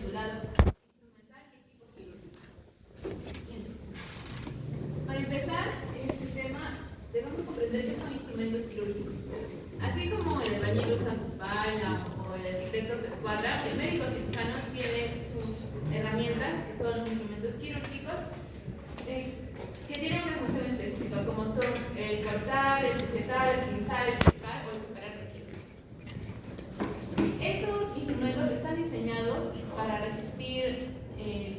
titulado Instrumental y Equipos Quirúrgicos. Para empezar, en este tema debemos comprender qué son instrumentos quirúrgicos. Así como el albañil usa su pala o el arquitecto su escuadra, el médico cirujano tiene sus herramientas, que son instrumentos quirúrgicos, que tienen una función específica, como son el cortar, el sujetar, el pinzar, el checar o el separar tejidos. Estos instrumentos están diseñados para resistir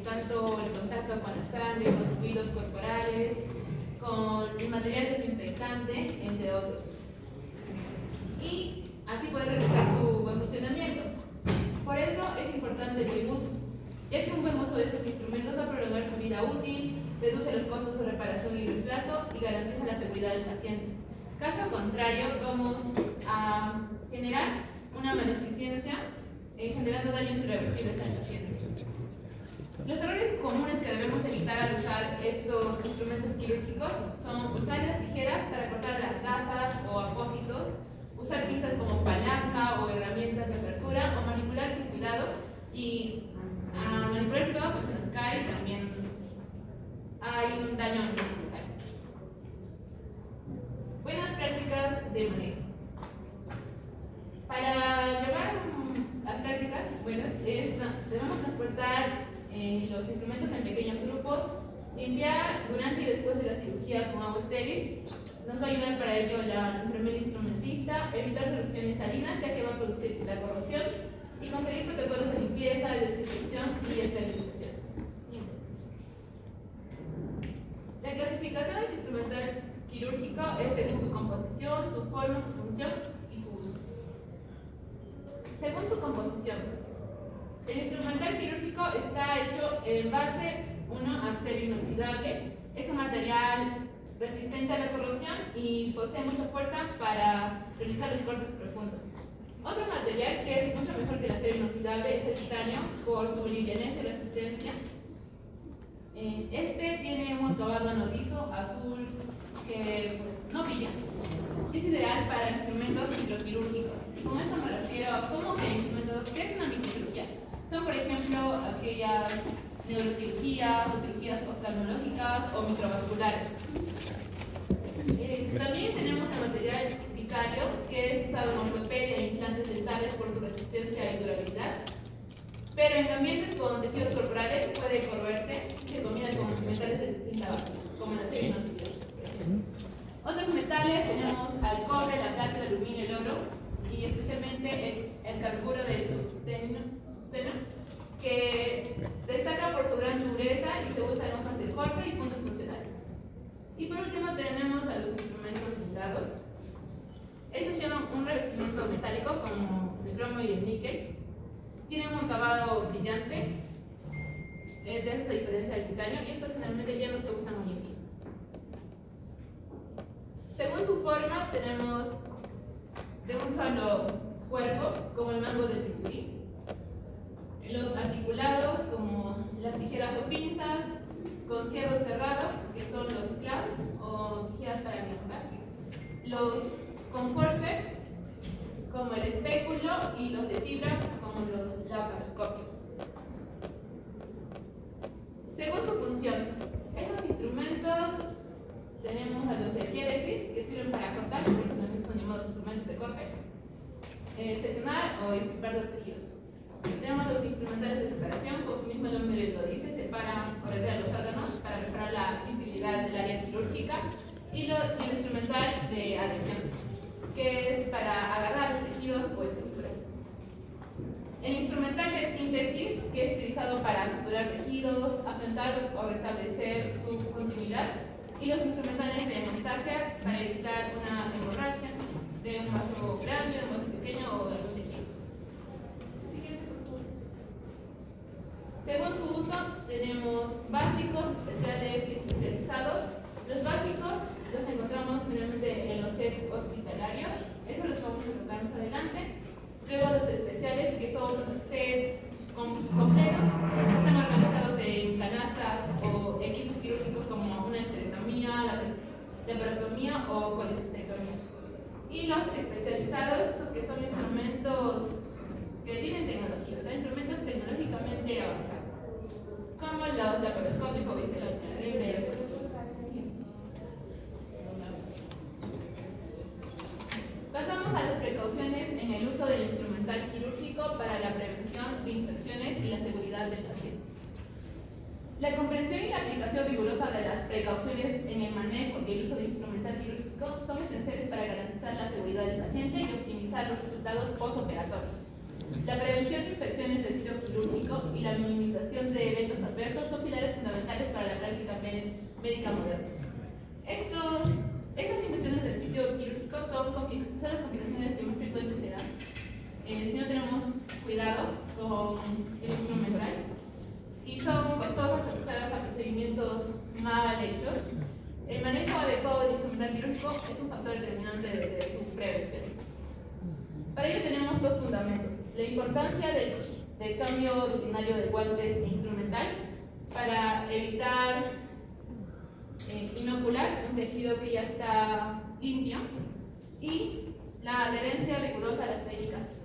tanto el contacto con la sangre, con los fluidos corporales, con el material desinfectante, entre otros. Y así poder realizar su buen funcionamiento. Por eso es importante el buen uso, ya que un buen uso de estos instrumentos va a prolongar su vida útil, reduce los costos de reparación y reemplazo y garantiza la seguridad del paciente. Caso contrario, vamos a generar una maleficencia generando daños irreversibles al paciente. Los errores comunes que debemos evitar al usar estos instrumentos quirúrgicos son usar las tijeras para cortar las gasas o apósitos, usar pinzas como palanca o herramientas de apertura o manipular sin cuidado, y a manipular sin cuidado pues se nos cae y también hay un daño instrumental. Buenas prácticas de manejo. Para llevar las prácticas buenas debemos transportar los instrumentos en pequeños grupos, limpiar durante y después de la cirugía con agua estéril. Nos va a ayudar para ello la enfermera instrumentista, evitar soluciones salinas ya que va a producir la corrosión, y conseguir protocolos de limpieza, de desinfección y esterilización. La clasificación del instrumental quirúrgico es según su composición, su forma, su función y su uso. Según su composición, el instrumental quirúrgico está hecho en base 1 acero inoxidable, es un material resistente a la corrosión y posee mucha fuerza para realizar los cortes profundos. Otro material que es mucho mejor que el acero inoxidable es el titanio por su livianez y resistencia. Este tiene un acabado anodizo azul que pues, no brilla. Es ideal para instrumentos microquirúrgicos. Y con esto me refiero a cómo que instrumentos, ¿qué es una microcirugía? Son, por ejemplo, aquellas neurocirugías o cirugías oftalmológicas o microvasculares. También tenemos el material vicario, que es usado en ortopedia e implantes dentales por su resistencia y durabilidad. Pero en ambientes con tejidos corporales puede corroerse si se combina con metales de distinta base, como el acero inoxidable. Otros metales tenemos al cobre, la plata, el aluminio, el oro, y especialmente el carburo de tungsteno, que destaca por su gran dureza y se usa en hojas de corte y puntos funcionales. Y por último tenemos a los instrumentos blindados. Estos llevan un revestimiento metálico como el cromo y el níquel. Tienen un acabado brillante, de esa diferencia del titanio, y estos generalmente ya no se usan hoy en día. Según su forma, tenemos de un solo cuerpo, como el mango del bisturí, los articulados, como las tijeras o pinzas, con cierre cerrado, que son los clamps o tijeras para diagonal, los con forceps, como el espéculo, y los de fibra, como los laparoscopios. Sección. Según su función, estos instrumentos tenemos a los de diéresis, que sirven para cortar, por eso también son llamados instrumentos de corte, seccionar o extirpar los tejidos. Tenemos los instrumentales de separación, como su mismo nombre lo dice, separan o retiran los órganos para mejorar la visibilidad del área quirúrgica, y el instrumental de adhesión, que es para agarrar los tejidos o estructuras. El instrumental de síntesis, que es utilizado para suturar tejidos, afrontar o restablecer su continuidad, y los instrumentales de hemostasia para evitar una hemorragia de un vaso grande, de un vaso pequeño o de algún tejido. Según su uso, tenemos básicos, especiales y especializados. Los básicos los encontramos generalmente en los sets hospitalarios, eso los vamos a tocar más adelante. Luego los especiales, que son sets completos, están organizados en canastas o equipos quirúrgicos como una esterectomía, laparostomía o colecistectomía. Y los especializados, que son instrumentos que tienen tecnología, o sea, instrumentos tecnológicamente seguridad del paciente. La comprensión y la aplicación rigurosa de las precauciones en el manejo y el uso del instrumental quirúrgico son esenciales para garantizar la seguridad del paciente y optimizar los resultados postoperatorios. La prevención de infecciones del sitio quirúrgico y la minimización de eventos adversos son pilares fundamentales para la práctica médica moderna. Estas infecciones del sitio quirúrgico son las complicaciones que más frecuentes se dan si no tenemos cuidado con el uso mejoral, y son costosas asociadas a procedimientos mal hechos. El manejo adecuado del instrumental quirúrgico es un factor determinante de su prevención. Para ello tenemos dos fundamentos: la importancia del cambio rutinario de guantes e instrumental para evitar inocular un tejido que ya está limpio, y la adherencia rigurosa a las técnicas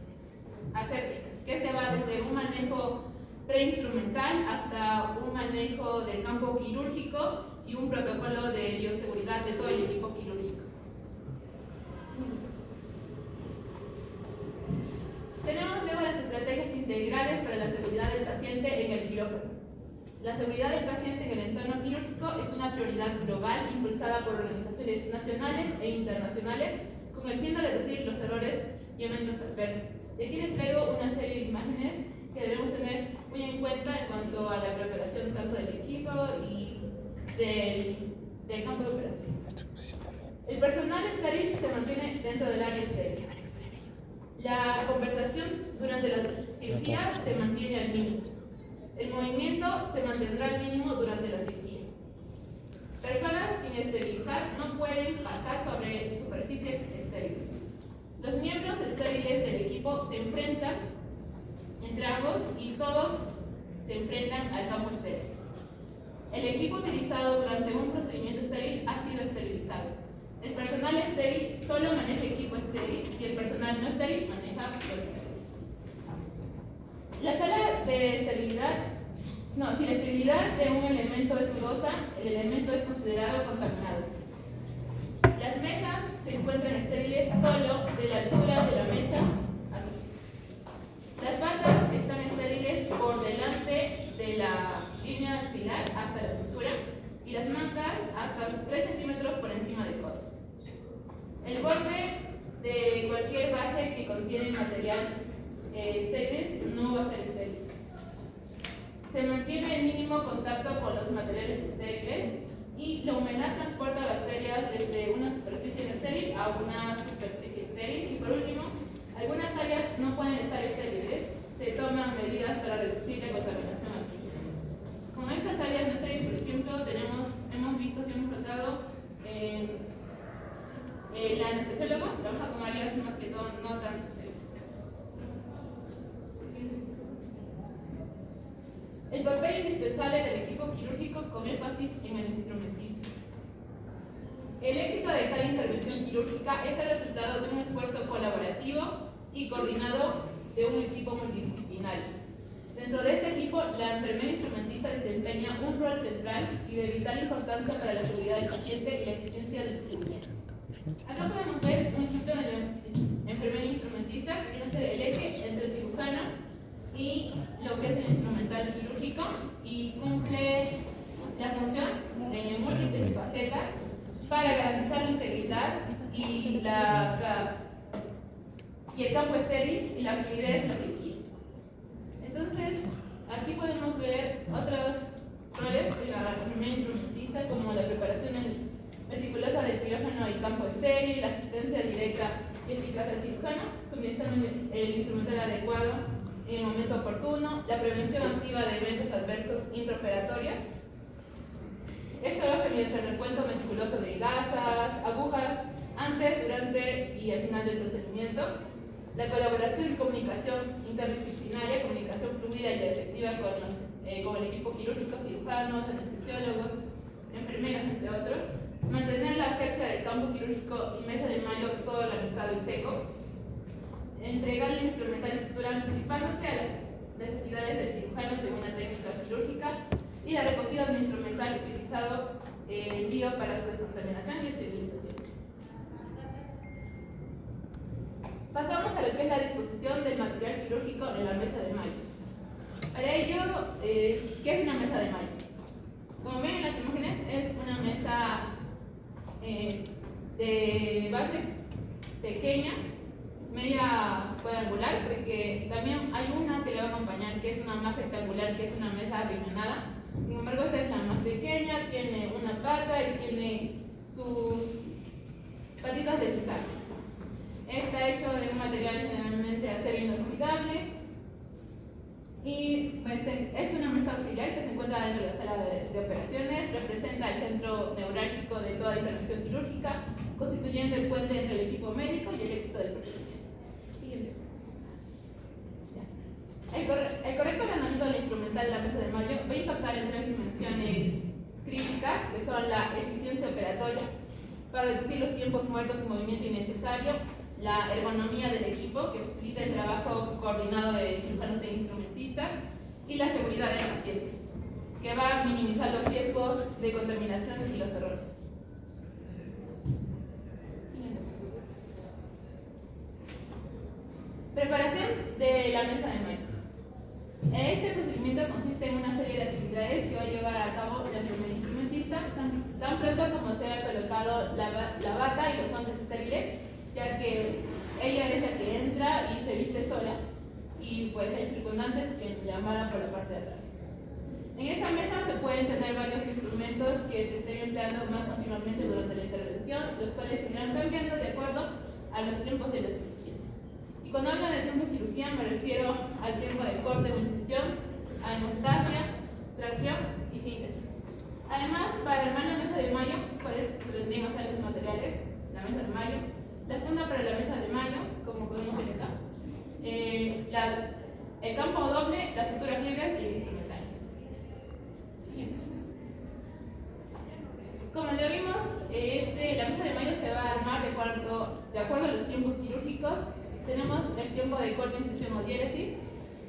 asépticas, que se va desde un manejo preinstrumental hasta un manejo del campo quirúrgico y un protocolo de bioseguridad de todo el equipo quirúrgico. Tenemos luego las estrategias integrales para la seguridad del paciente en el quirófano. La seguridad del paciente en el entorno quirúrgico es una prioridad global impulsada por organizaciones nacionales e internacionales con el fin de reducir los errores y eventos adversos. Y aquí les traigo una serie de imágenes que debemos tener muy en cuenta en cuanto a la preparación tanto del equipo y del campo de operación. El personal estéril se mantiene dentro del área estéril. La conversación durante la cirugía se mantiene al mínimo. El movimiento se mantendrá al mínimo durante la cirugía. Personas sin esterilizar no pueden pasar sobre superficies estériles. Los miembros estériles del equipo se enfrentan entre ambos y todos se enfrentan al campo estéril. El equipo utilizado durante un procedimiento estéril ha sido esterilizado. El personal estéril solo maneja equipo estéril y el personal no estéril maneja lo estéril. La sala de esterilidad, si la esterilidad de un elemento es dudosa, el elemento es considerado contaminado. Las mesas se encuentran estériles solo de la altura de la mesa azul. Las patas están estériles por delante de la línea axilar hasta la cintura y las mangas hasta 3 centímetros por encima del codo. El borde de cualquier base que contiene material estériles no va a ser estéril. Se mantiene el mínimo contacto con los materiales estériles y la humedad transporta bacterias desde una superficie estéril a una superficie estéril. Y por último, algunas áreas no pueden estar estériles. Se toman medidas para reducir la contaminación aquí. Con estas áreas no estériles, por ejemplo, hemos visto, si hemos notado, el anestesiólogo trabaja con áreas más que todo no tan estériles. El papel indispensable del equipo quirúrgico con énfasis en el instrumentista. El éxito de cada intervención quirúrgica es el resultado de un esfuerzo colaborativo y coordinado de un equipo multidisciplinario. Dentro de este equipo, la enfermera instrumentista desempeña un rol central y de vital importancia para la seguridad del paciente y la eficiencia del procedimiento. Acá podemos ver un ejemplo de la enfermera instrumentista, que viene a ser el eje entre el cirujano y lo que es el instrumental quirúrgico, y cumple la función de múltiples facetas para garantizar la integridad y el campo estéril y la fluidez de la cirugía. Entonces, aquí podemos ver otros roles de la enfermera instrumentista, como la preparación meticulosa del quirófano y campo estéril, la asistencia directa y eficaz al cirujano, suministrando el instrumental adecuado en el momento oportuno, la prevención activa de eventos adversos intraoperatorios. Esto lo hace mediante el recuento meticuloso de gasas, agujas, antes, durante y al final del procedimiento. La colaboración y comunicación interdisciplinaria, comunicación fluida y efectiva con el equipo quirúrgico, cirujanos, anestesiólogos, enfermeras, entre otros. Mantener la asepsia del campo quirúrgico y mesa de mayo todo organizado y seco. Entregar el instrumental y sutura anticipándose a las necesidades del cirujano según la técnica quirúrgica, y la recogida del instrumental utilizado envío para su descontaminación y esterilización. Pasamos a lo que es la disposición del material quirúrgico en la mesa de mayo. Para ello, ¿qué es una mesa de mayo? Como ven en las imágenes, es una mesa de base pequeña, media cuadrangular, porque también hay una que le va a acompañar, que es una más rectangular, que es una mesa arriñonada. Sin embargo, esta es la más pequeña, tiene una pata y tiene sus patitas deslizables. Está hecho de un material generalmente acero inoxidable y pues, es una mesa auxiliar que se encuentra dentro de la sala de operaciones. Representa el centro neurálgico de toda intervención quirúrgica, constituyendo el puente entre el equipo médico y el éxito del procedimiento. Siguiente. El correcto ordenamiento del instrumental de la mesa de Mayo va a impactar en tres dimensiones críticas, que son la eficiencia operatoria, para reducir los tiempos muertos y movimiento innecesario, la ergonomía del equipo, que facilita el trabajo coordinado de cirujanos e instrumentistas, y la seguridad del paciente, que va a minimizar los riesgos de contaminación y los errores. Preparación de la mesa de Mayo. Este procedimiento consiste en una serie de actividades que va a llevar a cabo la enfermera instrumentista tan pronto como se haya colocado la bata y los guantes estériles, ya que ella es la que entra y se viste sola, y pues hay circundantes que le amaran por la parte de atrás. En esta mesa se pueden tener varios instrumentos que se estén empleando más continuamente durante la intervención, los cuales se irán cambiando de acuerdo a los tiempos de la cirugía. Y cuando hablo de tiempo de cirugía me refiero al tiempo de corte o incisión, a hemostasia, tracción y síntesis. Además, para armar la mesa de Mayo, pues vendrían a ser los materiales, la mesa de Mayo, la funda para la mesa de Mayo, como podemos ver acá, el campo doble, las suturas libres y el instrumental. Siguiente. Como lo vimos, la mesa de Mayo se va a armar de acuerdo a los tiempos quirúrgicos. Tenemos el tiempo de corte, incisión o diéresis,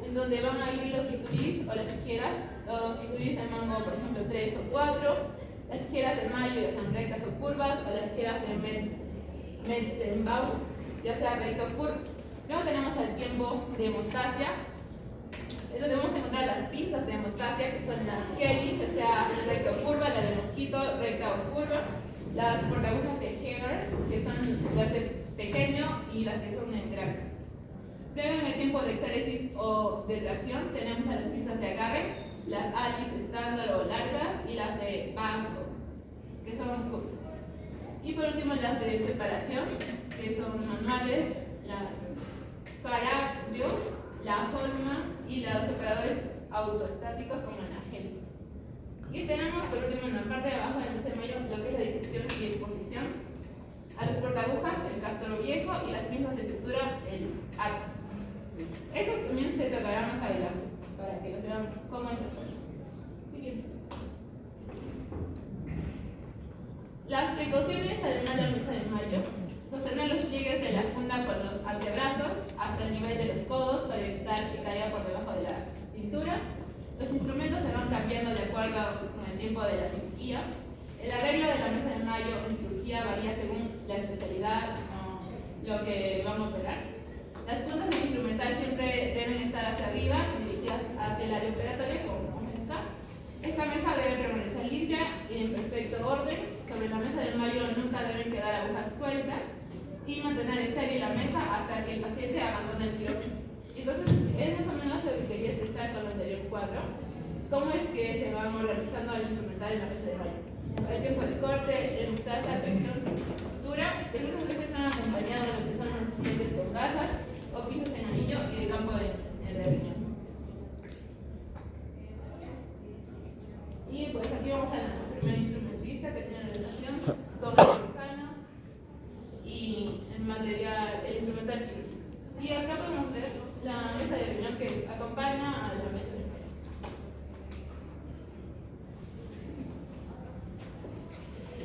en donde van a ir los bisturís o las tijeras, los bisturís de mango, por ejemplo, 3 o 4, las tijeras de Mayo ya sean rectas o curvas, o las tijeras de Metzenbaum, ya sea recto o curvo. Luego tenemos el tiempo de hemostasia, es donde vamos a encontrar las pinzas de hemostasia, que son la Kelly, que sea recta o curva, la de mosquito, recta o curva, las portagujas de Heger, que son las de pequeño, y las que son grandes. Luego en el tiempo de exéresis o de tracción tenemos a las pinzas de agarre, las Alice estándar o largas, y las de banco, que son curvas. Y por último las de separación, que son manuales, las Farabio, la Holman y los separadores autoestáticos como la Heli. Y tenemos por último en la parte de abajo del mesa de Mayo lo que es la disección y exposición, a los portagujas, el castoro viejo, y las pinzas de sutura, el AX. Estos también se tocarán más adelante para que los vean cómo interponen. Siguiente. Las precauciones al armar la mesa de Mayo: sostener los pliegues de la funda con los antebrazos hasta el nivel de los codos para evitar que caiga por debajo de la cintura. Los instrumentos se van cambiando de acuerdo con el tiempo de la cirugía. El arreglo de la mesa de Mayo en cirugía varía según la especialidad o lo que vamos a operar. Las puntas del instrumental siempre deben estar hacia arriba y dirigidas hacia el área operatoria, como vamos acá. Esta mesa debe permanecer limpia y en perfecto orden. Sobre la mesa de Mayo nunca deben quedar agujas sueltas, y mantener estéril la mesa hasta que el paciente abandone el quirófano. Entonces, es más o menos lo que quería expresar con el anterior cuadro, cómo es que se van organizando el instrumental en la mesa de Mayo. El tiempo de corte, hemostasia, tracción, sutura, que muchas veces están acompañados de lo que son los asistentes con gasas o pisos en anillo y de campo de riñón. Y pues aquí vamos a la primera instrumentista que tiene relación con el cirujano y el material, el instrumental quirúrgico. Y acá podemos ver la mesa de riñón que acompaña a la mesa de Mayo.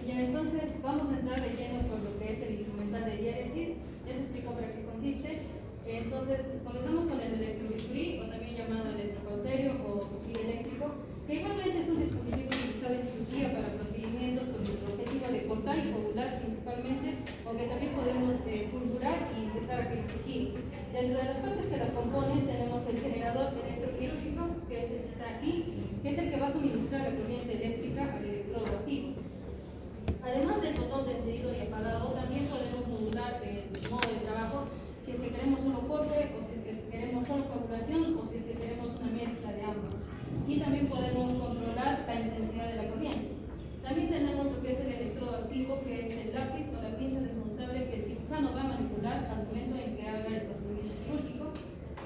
Ya, entonces vamos a entrar de lleno por lo que es el instrumental de diéresis. Ya se explicó para qué consiste. Entonces comenzamos con el electrobisturí, o también llamado electrocauterio o bisturí eléctrico, que igualmente es un dispositivo utilizado en cirugía para procedimientos con el objetivo de cortar y coagular principalmente, aunque también podemos fulgurar y insertar aquellos tejidos. Dentro de las partes que las componen tenemos el generador electroquirúrgico, que que es el que va a suministrar la corriente eléctrica al electrodo activo. Además del botón de encendido y apagado, también podemos modular el modo de trabajo si es que queremos solo corte, o si es que queremos solo coagulación, o si es que queremos una mezcla de ambas. Y también podemos controlar la intensidad de la corriente. También tenemos lo que es el electrodo activo, que es el lápiz o la pinza desmontable que el cirujano va a manipular al momento en que haga el procedimiento quirúrgico.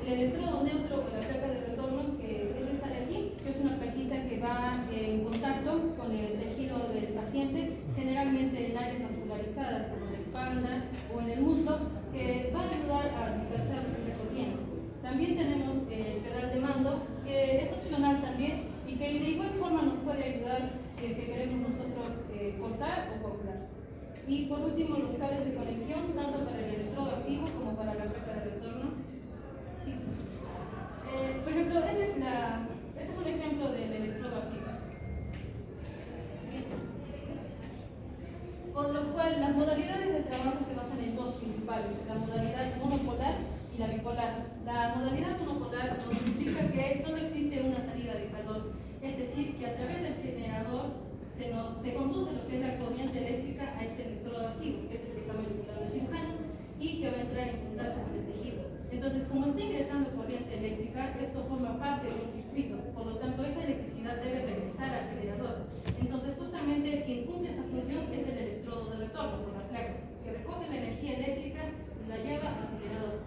El electrodo neutro o la placa de retorno, que es esta de aquí, que es una plaquita que va en contacto con el tejido del paciente, generalmente en áreas vascularizadas como la espalda o en el muslo, que va a ayudar a dispersar la corriente. También tenemos el pedal de mando, que es opcional también y que de igual forma nos puede ayudar si es que queremos nosotros cortar o coagular. Y por último, los cables de conexión, tanto para el electrodo activo como para la placa de retorno. Sí. Por ejemplo, este es un ejemplo del electrodo activo. ¿Sí? Por lo cual, las modalidades de trabajo se basan en dos principales: la modalidad monopolar y la bipolar. La modalidad monopolar nos implica que solo existe una salida de calor, es decir, que a través del generador se conduce lo que es la corriente eléctrica a este electrodo activo, que es el que está manipulando el cirujano y que va a entrar en contacto con el tejido. Entonces, como está ingresando corriente eléctrica, esto forma parte de un circuito, por lo tanto, esa electricidad debe regresar al generador. Entonces, justamente quien cumple esa función es el electrodo de retorno, por la placa, que recoge la energía eléctrica y la lleva al generador.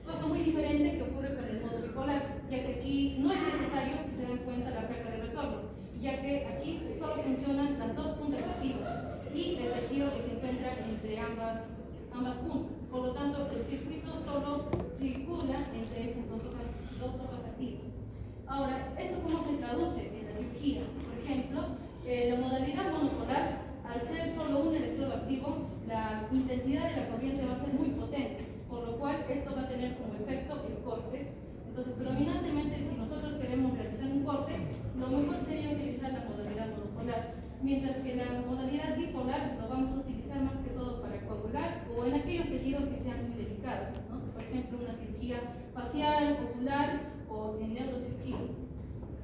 Cosa muy diferente que ocurre con el modo bipolar, ya que aquí no es necesario, si se dan cuenta, la placa de retorno, ya que aquí solo funcionan las dos puntas activas y el tejido que se encuentra entre ambas puntas. Por lo tanto, el circuito solo circula entre estas dos hojas activas. Ahora, ¿esto cómo se traduce en la cirugía? Por ejemplo, la modalidad monopolar, al ser solo un electrodo activo, la intensidad de la corriente va a ser muy potente, por lo cual esto va a tener como efecto el corte. Entonces, predominantemente, si nosotros queremos realizar un corte, lo mejor sería utilizar la modalidad monopolar, mientras que la modalidad bipolar lo vamos a utilizar más que todo para coagular o en aquellos tejidos que sean muy delicados, ¿no? Por ejemplo, una cirugía facial, ocular o en neurocirugía.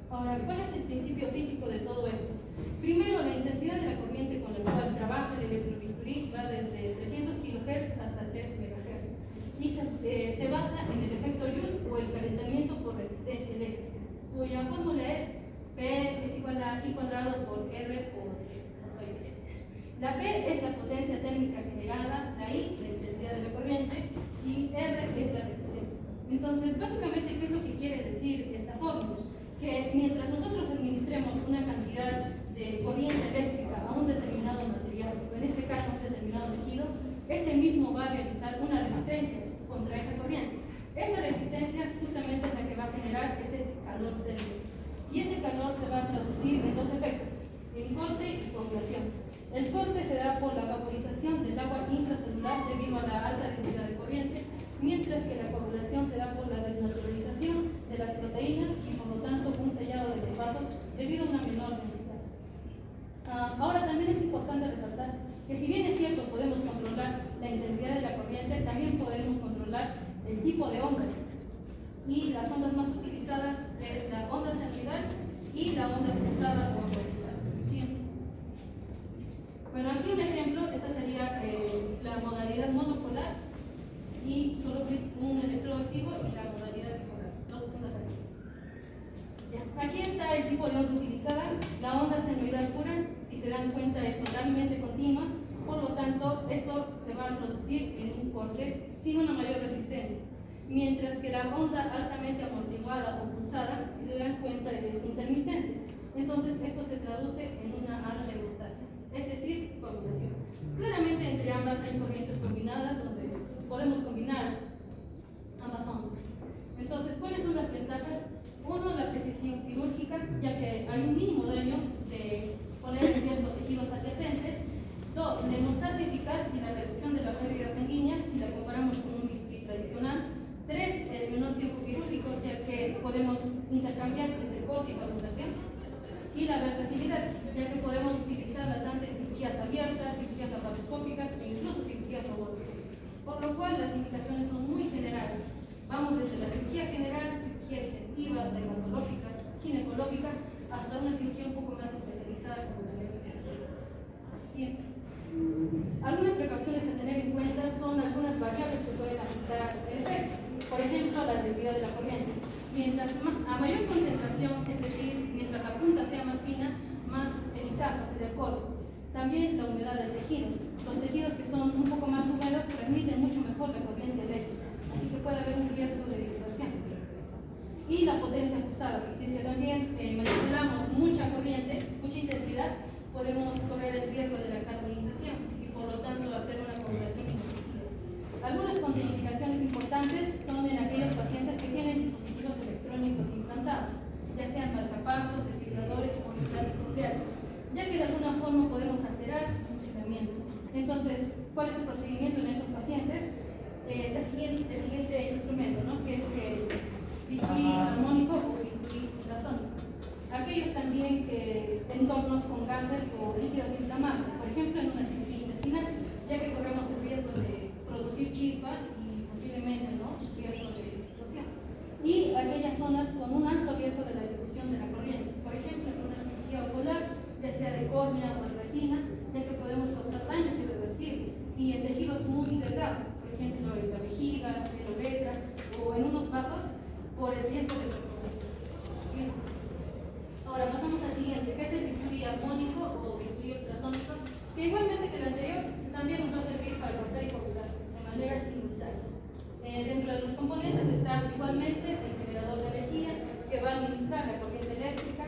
Ahora, ¿cuál es el principio físico de todo esto? Primero, la intensidad de la corriente con la cual trabaja el electrobisturí va desde 300 kHz hasta 3 MHz y se basa en el efecto Joule o el calentamiento por resistencia eléctrica, cuya fórmula es P es igual a I cuadrado por R por D. La P es la potencia térmica generada, la I la intensidad de la corriente y R es la resistencia. Entonces, básicamente, ¿qué es lo que quiere decir esta fórmula? Que mientras nosotros administremos una cantidad de corriente eléctrica a un determinado material, o en este caso a un determinado tejido, este mismo va a realizar una resistencia contra esa corriente. Esa resistencia justamente es la que va a generar ese calor térmico. Y ese calor se va a traducir en dos efectos: en corte y coagulación. El corte se da por la vaporización del agua intracelular debido a la alta densidad de corriente, mientras que la coagulación se da por la desnaturalización de las proteínas y por lo tanto un sellado de los vasos debido a una menor densidad. Ahora, también es importante resaltar que si bien es cierto podemos controlar la intensidad de la corriente, también podemos controlar el tipo de onda. Y las ondas más utilizadas es la onda senoidal y la onda pulsada o auricular. ¿Sí? Bueno, aquí un ejemplo, esta sería la modalidad monopolar y solo es un electrodo activo y la modalidad bipolar, dos puntas activas. Ya. Aquí está el tipo de onda utilizada, la onda senoidal pura, si se dan cuenta es totalmente continua, por lo tanto esto se va a producir en un corte sin una mayor resistencia. Mientras que la onda altamente amortiguada o pulsada, si se dan cuenta, es intermitente. Entonces, esto se traduce en una alta hemostasia, es decir, coagulación. Claramente, entre ambas hay corrientes combinadas donde podemos combinar ambas ondas. Entonces, ¿cuáles son las ventajas? Uno, la precisión quirúrgica, ya que hay un mínimo daño de poner en riesgo tejidos adyacentes. Dos, la hemostasia eficaz y la reducción de la pérdida sanguínea, si la comparamos con un bisturí tradicional. Tres, el menor tiempo quirúrgico, ya que podemos intercambiar entre corte y coagulación. Y la versatilidad, ya que podemos utilizarla tanto en cirugías abiertas, cirugías laparoscópicas e incluso cirugías robóticas. Por lo cual, las indicaciones son muy generales. Vamos desde la cirugía general, cirugía digestiva, dermatológica, ginecológica, hasta hasta una cirugía un poco más especializada como la neurocirugía. Bien. Algunas precauciones a tener en cuenta son algunas variables que pueden afectar el efecto. Por ejemplo, la densidad de la corriente. Mientras a mayor concentración, es decir, mientras la punta sea más fina, más eficaz va a ser el corte. También la humedad del tejido. Los tejidos que son un poco más húmedos transmiten mucho mejor la corriente eléctrica, así que puede haber un riesgo de dispersión. Y la potencia ajustada, si también manipulamos mucha corriente, mucha intensidad, podemos correr el riesgo de la carbonización y por lo tanto hacer una coagulación inefectiva. Algunas contraindicaciones importantes son en aquellos pacientes que tienen dispositivos electrónicos implantados, ya sean marcapasos, desfibriladores o implantes nucleares, ya que de alguna forma podemos alterar su funcionamiento. Entonces, ¿cuál es el procedimiento en estos pacientes? El siguiente instrumento, ¿no? Que es el bisturí armónico o bisturí ultrasónico. Aquellos también que entornos con gases o líquidos inflamables, por ejemplo en una cirugía intestinal, ya que corremos el riesgo de producir chispa y posiblemente, ¿no?, riesgo de explosión. Y aquellas zonas con un alto riesgo de la ejecución de la corriente, por ejemplo en una cirugía ocular, ya sea de córnea o de retina, ya que podemos causar daños irreversibles, y en tejidos muy delgados, por ejemplo en la vejiga, en la uretra o en unos vasos, por el riesgo de perforación. Ahora pasamos al siguiente, que es el bisturí armónico o bisturí ultrasónico, que igualmente que el anterior también nos va a servir para cortar y coagular de manera simultánea. Dentro de los componentes está igualmente el generador de energía, que va a administrar la corriente eléctrica,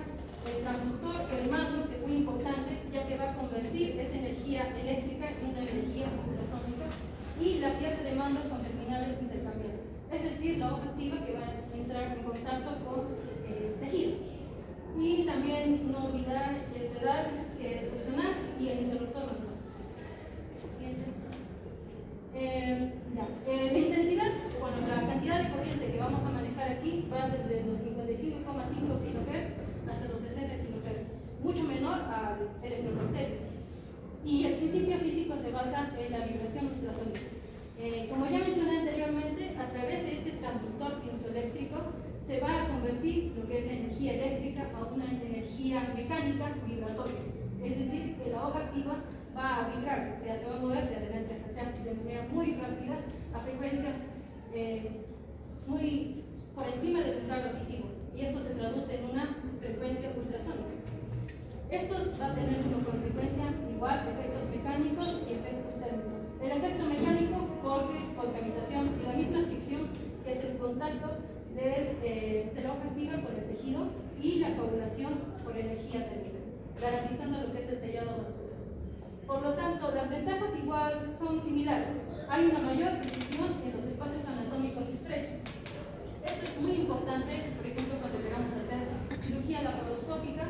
el transductor, el mando, que es muy importante, ya que va a convertir esa energía eléctrica en una energía ultrasónica, y la pieza de mando con terminales intercambiables, es decir, la hoja activa que va a entrar en contacto con el tejido. Y también no olvidar el pedal, que es opcional, y el interruptor manual. La intensidad, bueno, la cantidad de corriente que vamos a manejar aquí va desde los 55,5 kHz hasta los 60 kHz, mucho menor al electrocautério. Y el principio físico se basa en la vibración ultrasónica. Como ya mencioné anteriormente, a través de este transductor piezoeléctrico se va a convertir lo que es la energía eléctrica a una energía mecánica vibratoria. Es decir, que la hoja activa va a vibrar, o sea, se va a mover de adelante hacia atrás de manera muy rápida a frecuencias muy por encima del umbral auditivo. Y esto se traduce en una frecuencia ultrasónica. Esto va a tener como consecuencia igual efectos mecánicos y efectos térmicos. El efecto mecánico, porque por gravitación y la misma fricción, que es el contacto de la hoja activa con el tejido, y la coagulación por energía térmica, garantizando lo que es el sellado vascular. Por lo tanto, las ventajas igual son similares. Hay una mayor precisión en los espacios anatómicos estrechos. Esto es muy importante, por ejemplo, cuando queramos hacer cirugía laparoscópica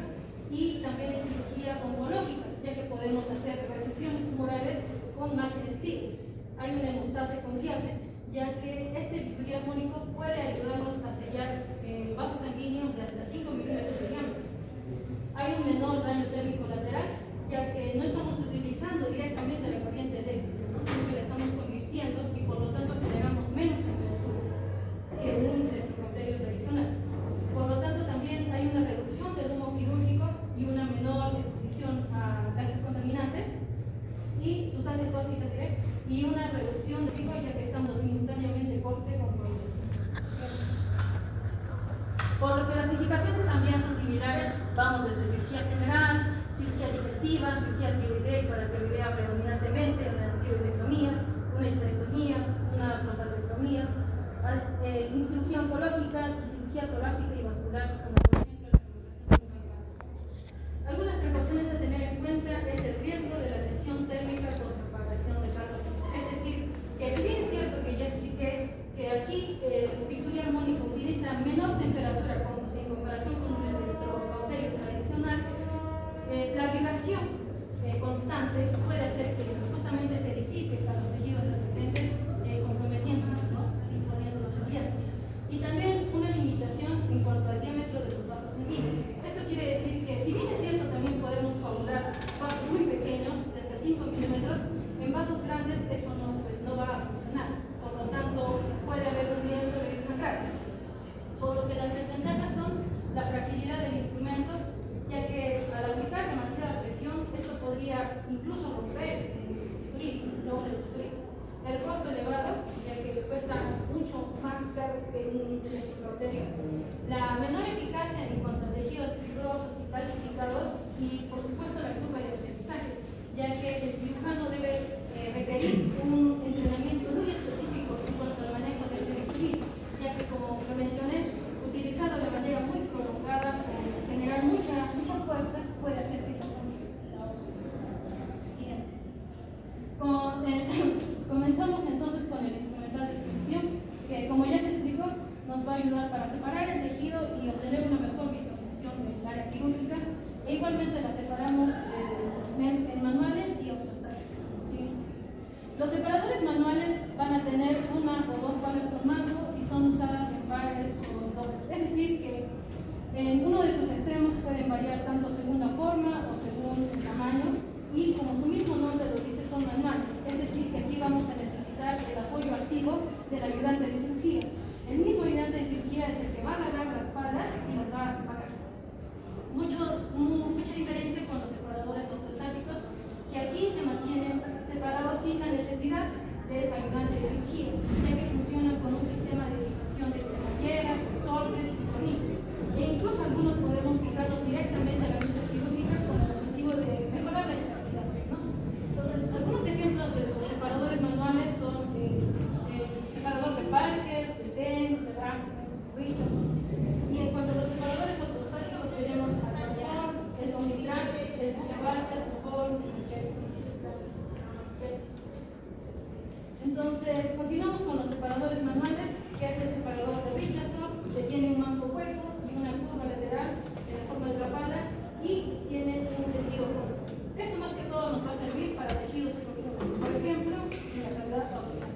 y también en cirugía oncológica, ya que podemos hacer resecciones tumorales con márgenes libres. Hay una hemostasia confiable, ya que este bisturí armónico puede ayudarnos a sellar vasos sanguíneos de hasta 5 milímetros de diámetro. Hay un menor daño térmico lateral, ya que no estamos utilizando directamente la corriente eléctrica, ¿no?, sino que la estamos convirtiendo y por lo tanto generamos menos temperatura que un electrocautério tradicional. Por lo tanto, también hay una reducción del humo quirúrgico y una menor exposición a gases contaminantes y sustancias tóxicas y una reducción de riesgo, ya que estamos simultáneamente corte con coagulación. Por lo que las indicaciones también son similares, vamos desde cirugía general, cirugía digestiva, cirugía tiroidea para tiroidea predominantemente, una tiroidectomía, una histerectomía, una prostatectomía, en cirugía oncológica, cirugía torácica y vascular, como por ejemplo la colocación de un bypass. Algunas precauciones a tener en cuenta es el riesgo de la lesión térmica por propagación de calor. Es decir, que si bien es cierto que ya expliqué que aquí el bisturí armónico utiliza menor temperatura en comparación con el electrocautério tradicional, la vibración constante puede hacer que justamente se disipe a los tejidos adyacentes, comprometiéndolos, ¿no?, y poniéndolos en riesgo. Y también una limitación en cuanto al diámetro del el costo elevado, ya que cuesta mucho más caro que un electrocauterio, la menor eficacia en cuanto a tejidos fibrosos y calcificados y por supuesto la curva de aprendizaje, ya que el cirujano debe requerir un entrenamiento muy específico en cuanto al manejo de este bisturí, ya que como lo mencioné, utilizarlo de manera muy prolongada, generar mucha fuerza, puede hacer que se rompa. Comenzamos entonces con el instrumental de exposición, que como ya se explicó, nos va a ayudar para separar el tejido y obtener una mejor visualización del área quirúrgica, e igualmente la separamos en manuales y ortostáticos. ¿Sí? Los separadores manuales van a tener una o dos palas con mango y son usadas en pares o dobles, es decir que en uno de sus extremos pueden variar tanto según la forma o según el tamaño, y como su mismo nombre lo dice, son manuales, es decir que aquí vamos a necesitar el apoyo activo del ayudante de cirugía. El mismo ayudante de cirugía es el que va a agarrar las palas y las va a separar. Mucha diferencia con los separadores ortostáticos, que aquí se mantienen separados sin la necesidad del ayudante de cirugía, ya que funcionan con un sistema de fijación de cremallera, resortes y tornillos. E incluso algunos podemos fijarlos directamente a la mesa quirúrgica con el objetivo de mejorar la estabilidad, ¿no? Entonces, algunos ejemplos de los separadores manuales son el separador de Parker, de Zen, de Brammer, Richardson. Y en cuanto a los separadores ortostáticos, tenemos al Brammer, el Omnitrack, el Buckebalter, el Ford, Entonces, continuamos con los separadores manuales, que es el separador de Richardson, que tiene un mango hueco y una curva lateral en la forma de la pala y tiene un sentido cómodo. Esto más que todo nos va a servir para tejidos profundos, por ejemplo, en la cavidad abdominal.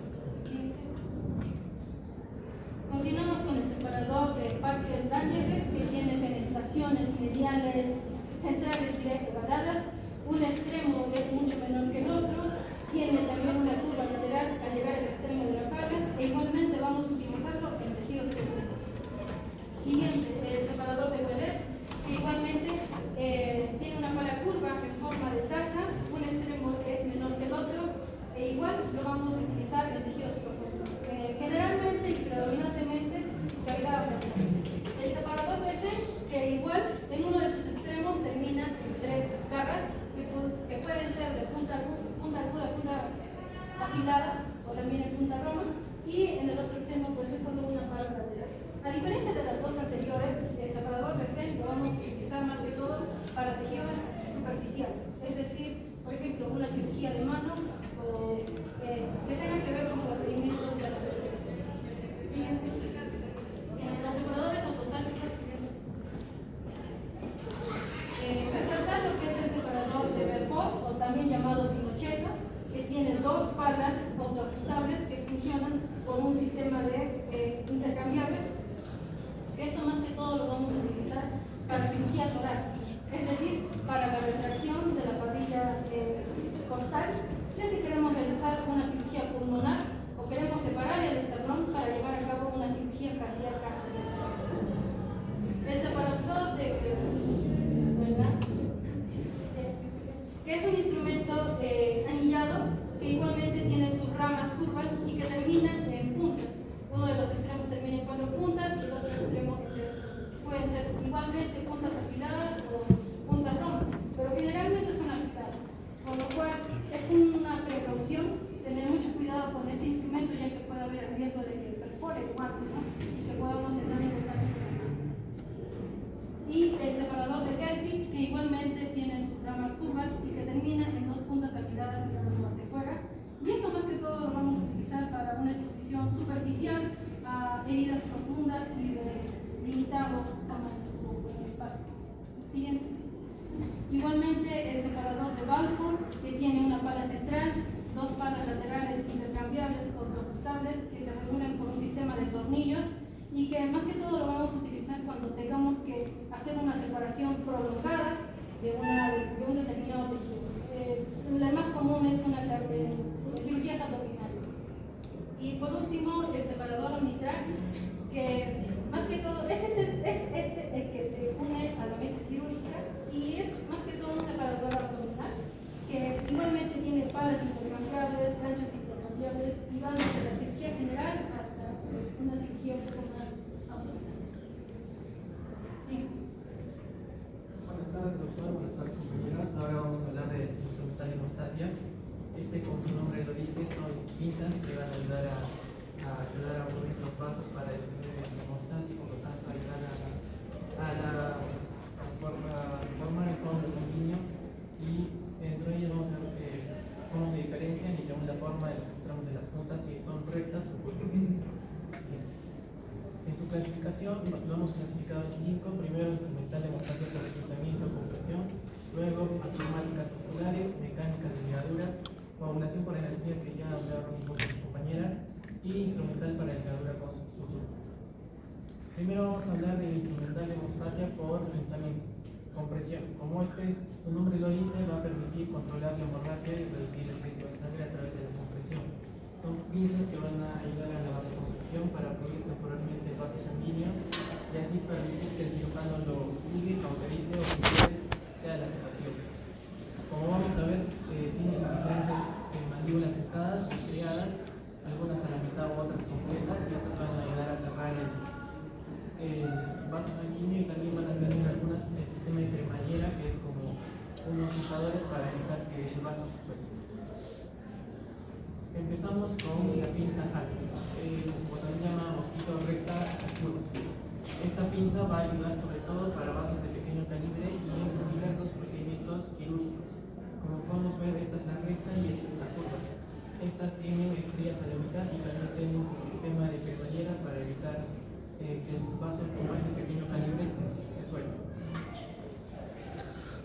Continuamos con el separador de Parker-Langever, que tiene fenestraciones mediales centrales directo ovaladas. Un extremo es mucho menor que el otro, tiene también una curva lateral al llegar al extremo de la pala, e igualmente vamos a utilizarlo en tejidos profundos. Siguiente, el separador de Ouellet, que igualmente tiene una pala curva en forma de taza, un extremo es menor que el otro, e igual lo vamos a utilizar en tejidos profundos. Generalmente y predominantemente cavidad abdominal. El separador de Zen, que igual en uno de sus extremos termina en tres garras, que pueden ser de punta aguda, punta afilada o también en punta roma, y en el otro extremo pues es solo una pala lateral. A diferencia de las dos anteriores, el separador de Zen lo vamos a utilizar más que todo para tejidos superficiales, es decir, por ejemplo, una cirugía de mano o que tengan que ver con procedimientos de la los separadores ortostáticos, resaltar lo que es el separador de Belfort, o también llamado Pinochet, que tiene dos palas autoajustables que funcionan con un sistema de intercambiables. Esto más que todo lo vamos a utilizar para cirugía torácica, es decir, para la retracción de la parrilla costal, si es que queremos realizar una cirugía pulmonar o queremos separar el esternón para llevar a cabo una cirugía cardíaca. El separador que es un instrumento anillado que igualmente tiene sus ramas curvas y que terminan en puntas. Uno de los extremos termina en 4 puntas y el otro extremo en 3 puntas. Pueden ser igualmente puntas afiladas o puntas romas, pero generalmente son afiladas, con lo cual es una precaución tener mucho cuidado con este instrumento, ya que puede haber el riesgo de que perfore el guante, ¿no? Y que podamos entrar en contacto con el guante. Y el separador de Kelvin, que igualmente tiene sus ramas curvas y que termina en 2 puntas afiladas mirando hacia afuera. Y esto más que todo lo vamos a utilizar para una exposición superficial a heridas profundas y de limitado tamaño o espacio. Siguiente. Igualmente el separador de Balfour, que tiene una pala central, 2 palas laterales intercambiables o ajustables que se regulan por un sistema de tornillos, y que más que todo lo vamos a utilizar cuando tengamos que hacer una separación prolongada de un determinado tejido. La más común es una cirugías abdominales. Y por último, el separador Omnitrack, que más que todo es el que se une a la mesa quirúrgica y es más que todo un separador abdominal que igualmente tiene palas intercambiables, ganchos intercambiables ahora vamos a hablar de instrumental hemostasia. Como su nombre lo dice, son pinzas que van a ayudar a mover los vasos para disminuir la hemostasia y por lo tanto ayudar a formar el fondo sanguíneo, y dentro de ellas vamos a ver cómo se diferencian y según la forma de los extremos de las puntas, si son rectas o curvas. En su clasificación lo hemos clasificado en 5. Primero, instrumental hemostasia por deslizamiento o compresión. Luego, automáticas musculares, mecánicas de ligadura, coagulación por energía, que ya hablaron un poco mis compañeras, y instrumental para ligadura con sutura. Primero vamos a hablar del instrumental hemostasia por deslizamiento, compresión. Como su nombre lo dice, va a permitir controlar la hemorragia y reducir el riesgo de sangre a través de la compresión. Son pinzas que van a ayudar a la vasoconstricción para fluir temporalmente el vaso sanguíneo y así permitir que el cirujano lo ligue, cauterice o sea la sedación. Como vamos a ver, tienen diferentes mandíbulas dentadas, estriadas, algunas a la mitad u otras completas, y estas van a ayudar a cerrar el vaso sanguíneo, y también van a tener algunas el sistema de cremallera, que es como unos fijadores para evitar que el vaso se suelte. Empezamos con la pinza Hudson, como también se llama mosquito recta curva. Esta pinza va a ayudar sobre todo para vasos de pequeño calibre y en diversos procedimientos quirúrgicos. Como podemos ver, esta es la recta y esta es la curva. Estas tienen estrías a la mitad y también tienen su sistema de cremallera para evitar que el vaso con ese pequeño calibre se suelte.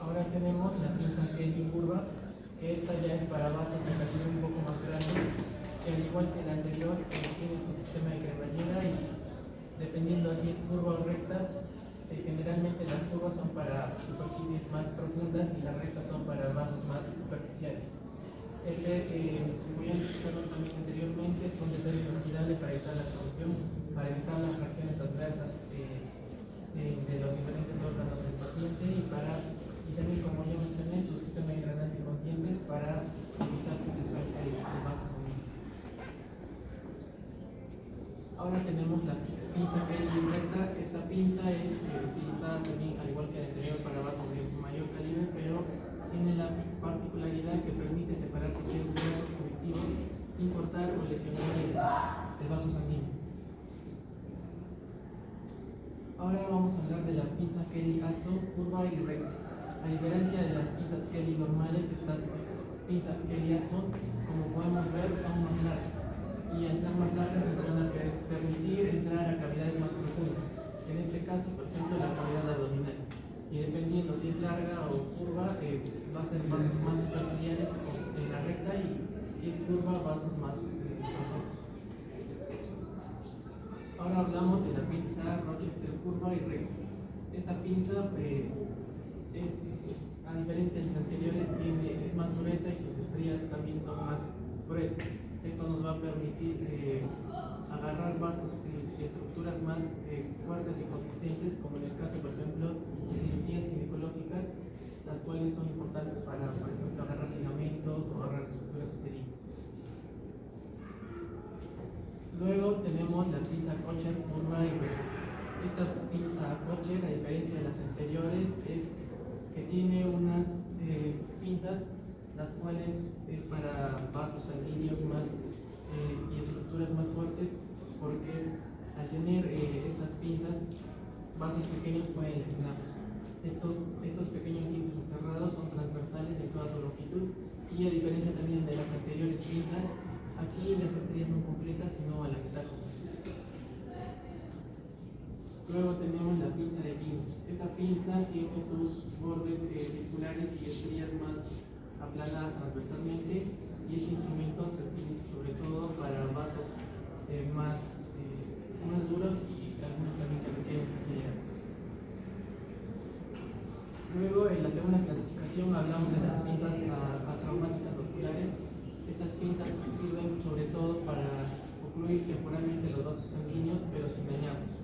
Ahora tenemos la pinza Kelly curva, que esta ya es para vasos de calibre un poco más grande, que al igual que la anterior tiene su sistema de cremallera, y dependiendo si es curva o recta, generalmente las curvas son para superficies más profundas y las rectas son para vasos más superficiales. Como ya explicaron también anteriormente, son de ser inoxidable para evitar la corrosión, para evitar las reacciones adversas de los diferentes órganos del paciente, y también, como ya mencioné, su sistema de drenaje con dientes para evitar que se suelte el vaso sanguíneo. Ahora tenemos la pinza Kelly recta. Esta pinza es utilizada también, al igual que la anterior, para vasos de mayor calibre, pero tiene la particularidad que permite separar tejidos gruesos conectivos sin cortar o lesionar el vaso sanguíneo. Ahora vamos a hablar de la pinza Kelly Hudson curva y recta. A diferencia de las pinzas Kelly normales, estas pinzas Kelly Hudson, como podemos ver, son más largas, y al ser más largas nos van a permitir entrar a cavidades más profundas. En este caso, por ejemplo, la cavidad abdominal. Y dependiendo si es larga o curva, va a ser vasos más superficiales en la recta, y si es curva, vasos más profundos. Ahora hablamos de la pinza Rochester curva y recta. Esta pinza a diferencia de las anteriores, es más gruesa y sus estrías también son más gruesas. Esto nos va a permitir agarrar vasos y estructuras más fuertes y consistentes, como en el caso, por ejemplo, de cirugías ginecológicas, las cuales son importantes para, por ejemplo, agarrar ligamentos o agarrar estructuras uterinas. Luego tenemos la pinza Kocher curva y recta. Esta pinza Kocher, a diferencia de las anteriores, es que tiene unas pinzas las cuales es para vasos sanguíneos más y estructuras más fuertes, porque al tener esas pinzas, vasos pequeños pueden lesionarlos. Estos pequeños índices cerrados son transversales en toda su longitud, y a diferencia también de las anteriores pinzas, aquí las estrías son completas y no a la mitad. Luego tenemos la pinza de Pins. Esta pinza tiene sus bordes circulares y estrías más aplanadas transversalmente, y este instrumento se utiliza sobre todo para vasos más duros y algunos también que requieren fragilidad. Luego, en la segunda clasificación, hablamos de las pinzas atraumáticas vasculares. Estas pinzas sirven sobre todo para ocluir temporalmente los vasos sanguíneos, pero sin dañarlos.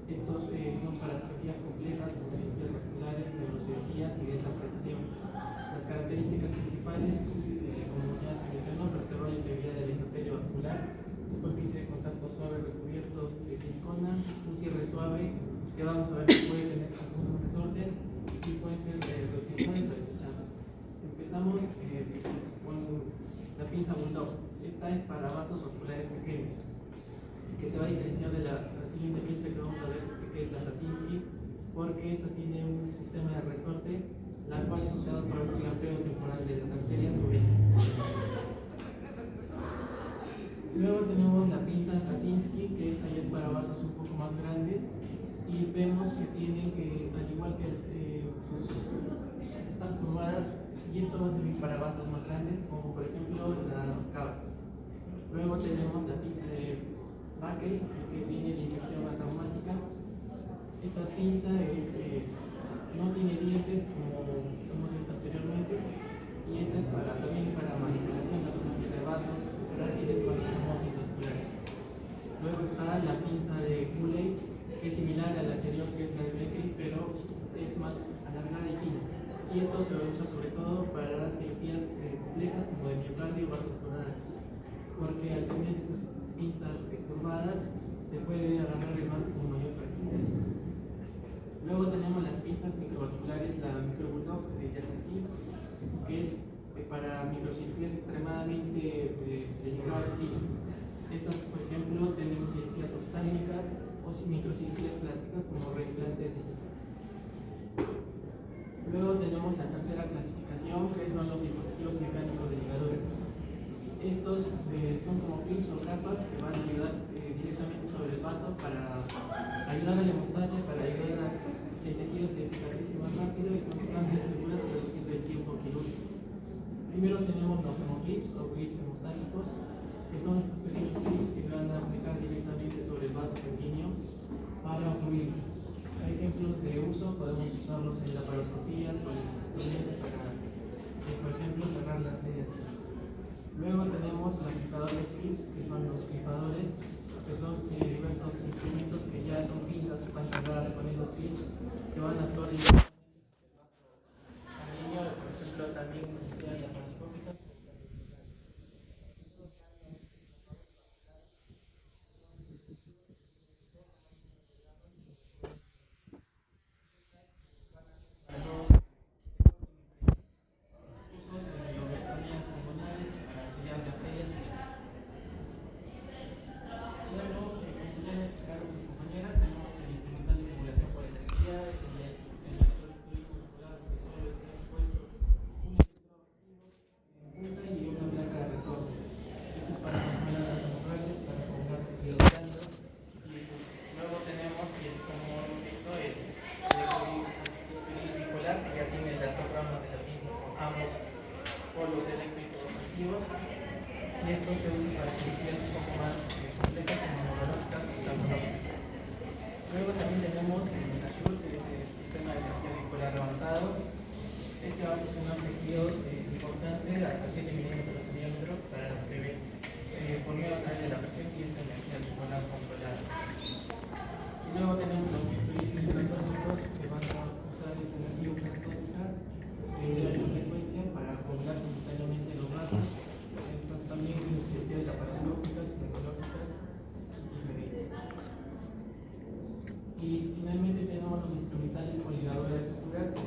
Estos son para cirugías complejas, como cirugías vasculares, neurocirugías y de alta precisión. Las características principales, como ya se mencionó, preservar la integridad del endotelio vascular, superficie de contacto suave recubierto de silicona, un cierre suave, que vamos a ver que puede tener algunos resortes y pueden ser reutilizables o desechables. esta es para vasos vasculares pequeños, que se va a diferenciar de la siguiente pinza que vamos a ver, que es la Satinsky, porque esta tiene un sistema de resorte, la cual es usada para el clampeo temporal de las arterias o venas. Luego tenemos la pinza Satinsky, que esta ya es para vasos un poco más grandes, y vemos que tienen, al igual que están curvadas, y esto va a servir para vasos más grandes, como por ejemplo la cava. Luego tenemos la pinza de Backey, que tiene disección traumática. Esta pinza no tiene dientes como hemos visto anteriormente, y esta es también para manipulación automática de vasos frágiles o anastomosis vasculares. Luego está la pinza de Cooley, que es similar a la anterior, que es la de Backey, pero es más alargada y fina. Y esto se usa sobre todo para cirugías complejas como de miocardio o vasos coronarios, porque al tener esas pinzas curvadas se puede agarrar el vaso con mayor fragilidad. Luego tenemos las pinzas microvasculares, la microbulldog de Yasaki, que es para microcirugías extremadamente delicadas y finas. Estas, por ejemplo, tenemos cirugías oftálmicas o microcirugías plásticas como reimplantes digitales. Luego tenemos la tercera clasificación, que son los dispositivos mecánicos de ligadura. Estos son como clips o capas que van a ayudar directamente sobre el vaso para ayudar a la hemostasia, para ayudar a que el tejido se cicatrice más rápido, y son cambios seguros reduciendo el tiempo quirúrgico. Primero tenemos los hemoclips o clips hemostáticos, que son estos pequeños clips que van a aplicar directamente sobre el vaso sanguíneo para ocluirlo. Hay ejemplos de uso, podemos usarlos en laparoscopías o en instrumentos para, por ejemplo, cerrar las arterias. Luego tenemos los clipadores clips, que son los clipadores, que son diversos instrumentos que ya son pinzas que están cargadas con esos clips, que van a actuar directamente en el vaso sanguíneo, por ejemplo, también en cirugías laparoscópicas. Polos eléctricos activos, y esto se usa para cirugías un poco más complejas como neurológicas o oftalmológicas. Luego también tenemos el ASHUR, que es el sistema de energía bipolar avanzado. Este va a funcionar tejidos importantes hasta 7 milímetros de diámetro para prever por medio a través de la presión y esta energía bipolar controlada. Y luego tenemos los bisturíes ultrasónicos, que van a usar esta energía ultrasónica de alta frecuencia para acumular simultáneamente los vasos. Estas también en cirugías laparoscópicas, neurológicas y médicas. Y finalmente tenemos los instrumentales con ligadura de sutura, que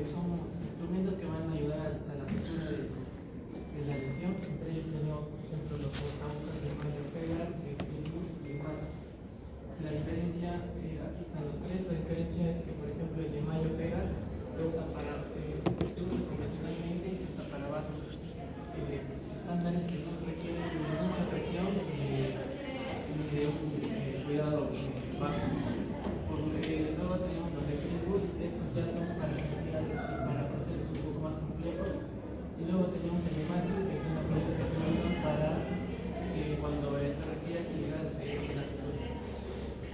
son instrumentos que van a ayudar a la sutura de la lesión. Entre ellos tenemos, por ejemplo, los portabucas de Mayo Fegar, de Greenwood y de Mayo. La diferencia, aquí están los tres. La diferencia es que, por ejemplo, el de Mayo Fegar se usa convencionalmente y se usa para vasos estándares que no requieren de mucha presión y de un cuidado bajo. Luego tenemos los de Greenwood. Estos ya son para procesos un poco más complejos. Y luego tenemos el Matic, que son aquellos que se usan para cuando se requiere actividad de la sutura.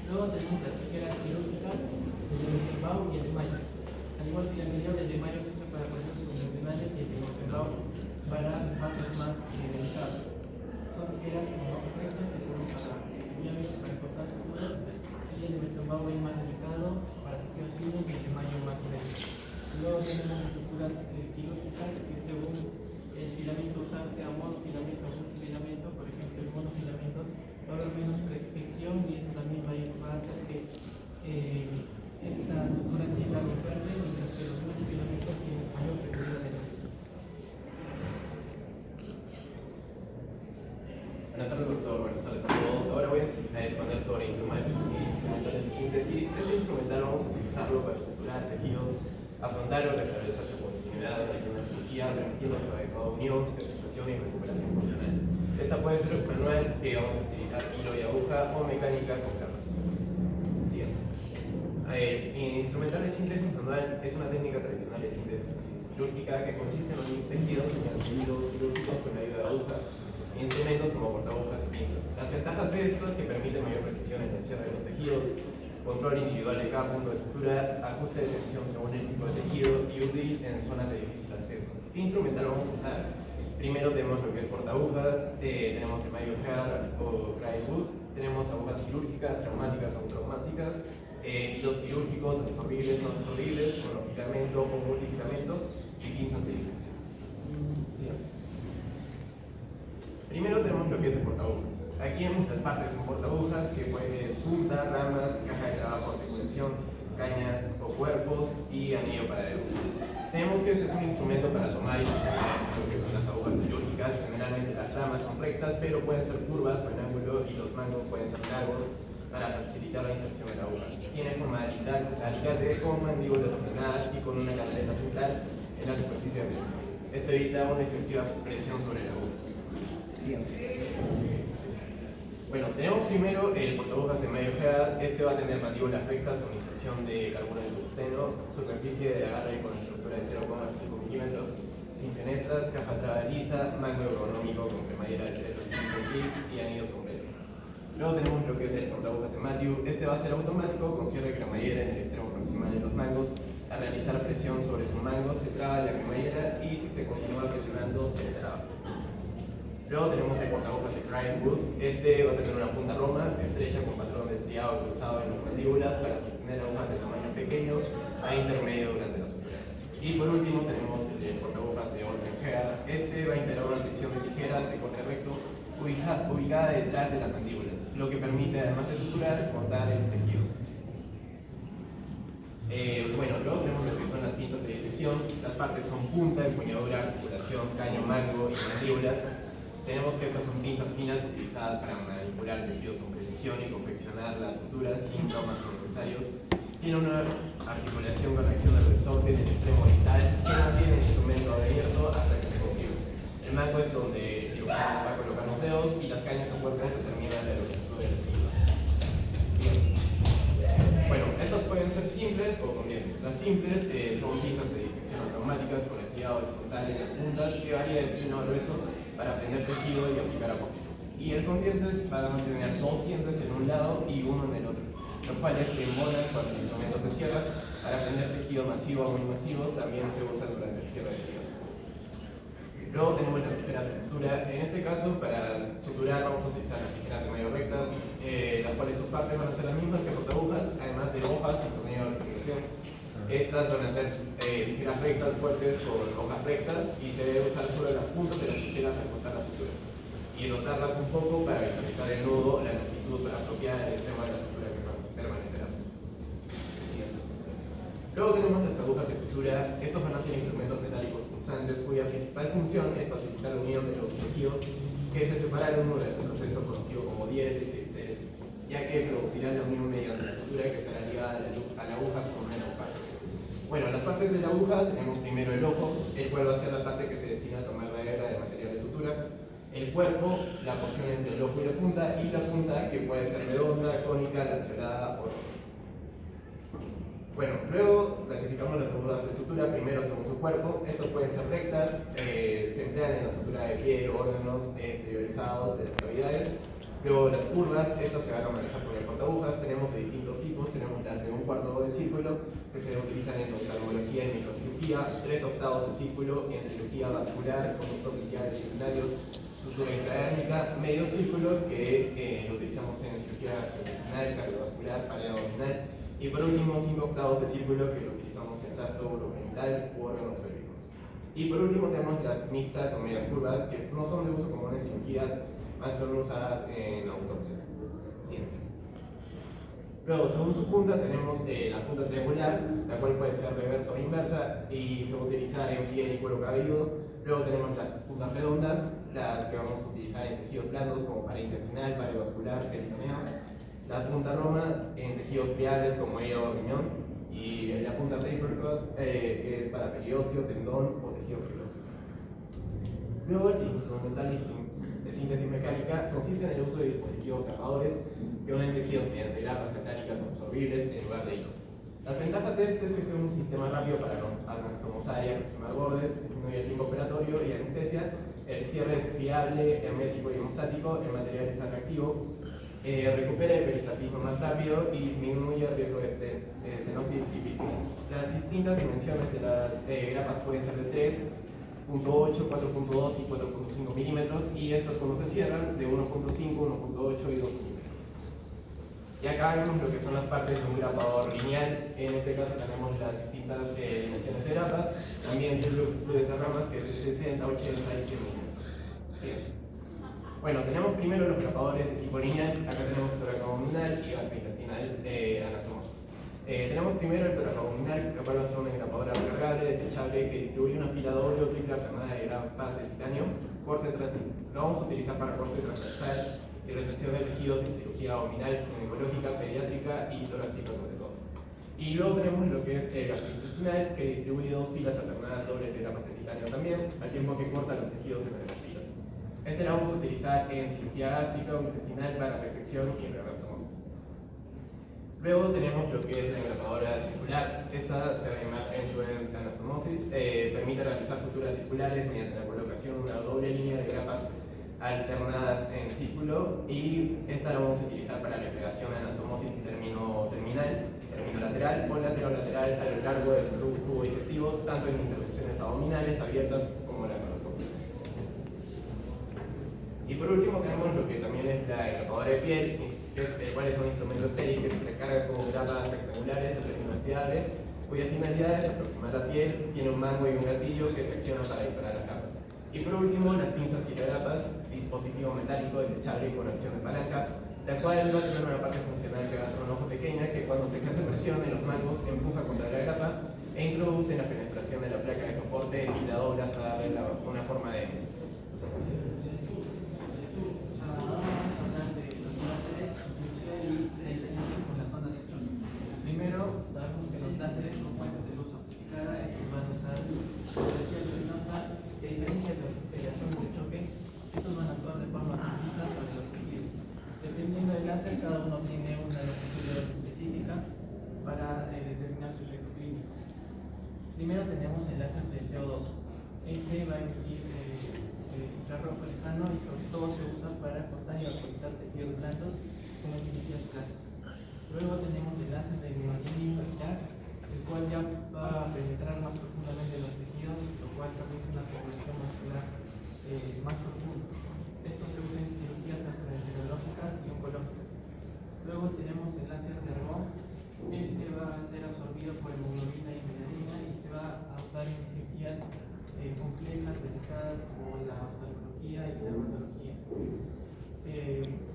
Luego tenemos las tijeras quirúrgicas, el de Metzenbaum y el de Mayo. Al igual que el anterior, el de Mayo se usa para procesos convencionales y el de Metzenbaum para vasos más delicados. Son tijeras con ojo recto que se usan para cortar suturas, y el de Metzenbaum es más delicado para tejidos finos y el de Mayo más grueso. Luego tenemos las suturas quirúrgicas, que según el filamento usarse a monofilamento o multifilamento, por ejemplo, el monofilamento va a haber menos fricción, y eso también va a hacer que esta sutura tienda a romperse, mientras que los multifilamentos tienen mayor seguridad de la. vamos a utilizarlo para suturar tejidos, afrontar o restablecer su continuidad en una cirugía, permitiendo su adecuada unión, cicatrización y recuperación funcional. Esta puede ser manual, que vamos a utilizar hilo y aguja, o mecánica con garras. Siguiente. Instrumental de síntesis manual es una técnica tradicional de síntesis quirúrgica que consiste en unir tejidos mediante hilos quirúrgicos con la ayuda de agujas, instrumentos como portahojas y pinzas. Las ventajas de esto es que permite mayor precisión en el cierre de los tejidos, control individual de cada punto de sutura, ajuste de tensión según el tipo de tejido y útil en zonas de difícil acceso. ¿Qué instrumental vamos a usar? Primero tenemos lo que es portahojas, tenemos el Mayo Hair o Crywood, tenemos agujas quirúrgicas, traumáticas o traumáticas, hilos quirúrgicos absorbibles, no absorbibles, monofilamento o multifilamento y pinzas de disección. ¿Sí? Primero tenemos lo que es el portahojas. Aquí vemos las partes de un portahojas que puede ser punta, ramas, caja de trabajo, articulación, cañas o cuerpos y anillo para dedos. Tenemos que este es un instrumento para tomar y sostener lo que son las agujas quirúrgicas. Generalmente las ramas son rectas, pero pueden ser curvas o en ángulo y los mangos pueden ser largos para facilitar la inserción de la aguja. Tiene forma de alicate con mandíbulas aplanadas y con una canaleta central en la superficie de presión. Esto evita una excesiva presión sobre la aguja. Siguiente. Bueno, tenemos primero el portahojas de Mayo Hair. Este va a tener mandíbulas rectas con inserción de carburo de tungsteno, superficie de agarre con estructura de 0,5 milímetros, sin fenestras, caja traba lisa, mango ergonómico con cremallera de 3 a 5 clics y anillos completos. Luego tenemos lo que es el portahojas de Matthew. Este va a ser automático con cierre de cremallera en el extremo proximal de los mangos. Al realizar presión sobre su mango se traba la cremallera y si se continúa presionando se destraba. Luego tenemos el portahojas de Crywood. Este va a tener una punta roma estrecha con patrón de estriado cruzado en las mandíbulas para sostener agujas de tamaño pequeño a intermedio durante la sutura. Y por último tenemos el portahojas de Olsen Hair. Este va a integrar una sección de tijeras de corte recto ubicada detrás de las mandíbulas, lo que permite además de suturar, cortar el tejido. Bueno, luego tenemos lo que son las pinzas de disección. Las partes son punta, empuñadura, articulación, caño, mango y mandíbulas. Tenemos que estas son pinzas finas utilizadas para manipular tejidos con precisión y confeccionar las suturas sin traumas innecesarios. Tiene una articulación con acción del resorte en el extremo distal que mantiene el instrumento abierto hasta que se comprime. El mango es donde el cirujano va a colocar los dedos y las cañas o cuerpos determinan la longitud de las mismas. ¿Sí? Bueno, estas pueden ser simples o con dientes. Las simples son pinzas de disección traumáticas con estriado horizontal en las puntas que varía de fino a grueso para prender tejido y aplicar apósitos. Y el con dientes va a mantener dos dientes en un lado y uno en el otro, los cuales se embonan cuando el instrumento se cierra. Para prender tejido masivo o muy masivo también se usa durante el cierre de tejidos. Luego tenemos las tijeras de sutura. En este caso, para suturar vamos a utilizar las tijeras de medio rectas, las cuales sus partes van a ser las mismas que portahojas, además de hojas y tornillo de articulación. Estas van a ser tijeras rectas fuertes con hojas rectas y se debe usar solo las puntas de las tijeras al cortar las suturas y rotarlas un poco para visualizar el nudo, la longitud apropiada del extremo de la sutura que permanecerá. Luego tenemos las agujas de sutura. Estos van a ser instrumentos metálicos punzantes cuya principal función es facilitar la unión de los tejidos que se separaron durante un proceso conocido como diéresis y exéresis, ya que producirán la unión mediante la sutura que será ligada a la aguja con menos partes. Bueno, las partes de la aguja tenemos primero el ojo, el cual va a ser la parte que se destina a tomar la hebra del material de sutura. El cuerpo, la porción entre el ojo y la punta que puede ser redonda, cónica, lanceolada o no. Bueno, luego clasificamos las agujas de sutura primero según su cuerpo. Estos pueden ser rectas, se emplean en la sutura de piel, órganos exteriorizados de las cavidades. Luego las curvas, estas se van a manejar con el portahojas. Tenemos de distintos tipos, tenemos las de un cuarto de círculo que se utilizan en oftalmología y microcirugía, 3 octavos de círculo en cirugía vascular, conductos biliares secundarios, sutura intradérmica, medio círculo que lo utilizamos en cirugía intestinal, cardiovascular, abdominal. Y por último, 5 octavos de círculo que lo utilizamos en tracto urogenital u órganos pélvicos. Y por último tenemos las mixtas o medias curvas, que no son de uso común en cirugías, más son usadas en autopsias. Siguiente. Luego, según su punta, tenemos la punta triangular, la cual puede ser reversa o inversa, y se va a utilizar en piel y cuero cabelludo. Luego tenemos las puntas redondas, las que vamos a utilizar en tejidos blandos como pared intestinal, pared vascular, peritoneo. La punta roma en tejidos pliables como hígado o riñón. que es para periósteo, tendón o tejido filoso. Luego, el instrumental de síntesis mecánica consiste en el uso de dispositivos grapadores que unen tejidos mediante grapas metálicas absorbibles en lugar de hilos. Las ventajas de este es que es un sistema rápido para anastomosar y aproximar bordes, disminuye el tiempo operatorio y anestesia, el cierre es fiable, hermético y hemostático, el material es atractivo, recupera el peristatismo más rápido y disminuye el riesgo de estenosis y fístulas. Las distintas dimensiones de las grapas pueden ser de 3.8, 4.2 y 4.5 milímetros y estas cuando se cierran de 1.5, 1.8 y 2 milímetros. Y acá vemos lo que son las partes de un grapador lineal. En este caso tenemos las distintas dimensiones de grapas, también de ramas que es de 60, 80 y 100 milímetros. ¿Sí? Bueno, tenemos primero los grapadores de tipo lineal. Acá tenemos el toracoabdominal y gastrointestinal anastomosis. Tenemos primero el toracoabdominal, lo cual va a ser una engrapadora recargable, desechable, que distribuye una fila doble o triple alternada de grapas de titanio. Lo vamos a utilizar para corte transversal y resección de tejidos en cirugía abdominal, ginecológica, pediátrica y torácica sobre todo. Y luego tenemos lo que es el gastrointestinal, que distribuye dos filas alternadas dobles de grapas de titanio también, al tiempo que corta los tejidos entre las filas. Este lo vamos a utilizar en cirugía gástrica o intestinal para resección y reversomosis. Luego tenemos lo que es la engrapadora circular. Esta se va a llamar end-to-end anastomosis. Permite realizar suturas circulares mediante la colocación de una doble línea de grapas alternadas en círculo, y esta la vamos a utilizar para la plegación de anastomosis término terminal, término lateral o lateral a lo largo del tubo digestivo, tanto en intervenciones abdominales abiertas como laparoscópicas. Y por último tenemos lo que también es la engrapadora de piel, el cual es un instrumento estéril que se recarga con grapas rectangulares de acero inoxidable, cuya finalidad es aproximar la piel, tiene un mango y un gatillo que se acciona para disparar las grapas. Y por último, las pinzas quitagrapas, dispositivo metálico desechable con acción de palanca, la cual va a tener una parte funcional que va a ser un ojo pequeña que cuando se ejerce presión en los mangos empuja contra la grapa e introduce en la fenestración de la placa de soporte y la dobla hasta darle una forma de M. Ahora vamos a hablar de los láseres, cirugía y la diferencia con las ondas de choque. Primero, sabemos que los láseres son fuentes de luz amplificada, estos van a usar energía luminosa. A diferencia de las operaciones de choque, estos van a actuar de forma precisa sobre los tejidos. Dependiendo del láser, cada uno tiene una longitud específica para determinar su efecto clínico. Primero tenemos el láser de CO2. Este va a emitir infrarrojo lejano y sobre todo se usa para cortar y vaporizar tejidos blandos como cirugías plásticas. Luego tenemos el láser de neodymium el cual ya va a penetrar más profundamente los tejidos, lo cual permite una población muscular más profunda. Esto se usa en cirugías gastroenterológicas y oncológicas. Luego tenemos el láser de argón. Este va a ser absorbido por hemoglobina y melanina y se va a usar en cirugías complejas, delicadas como la oftalmología y la dermatología.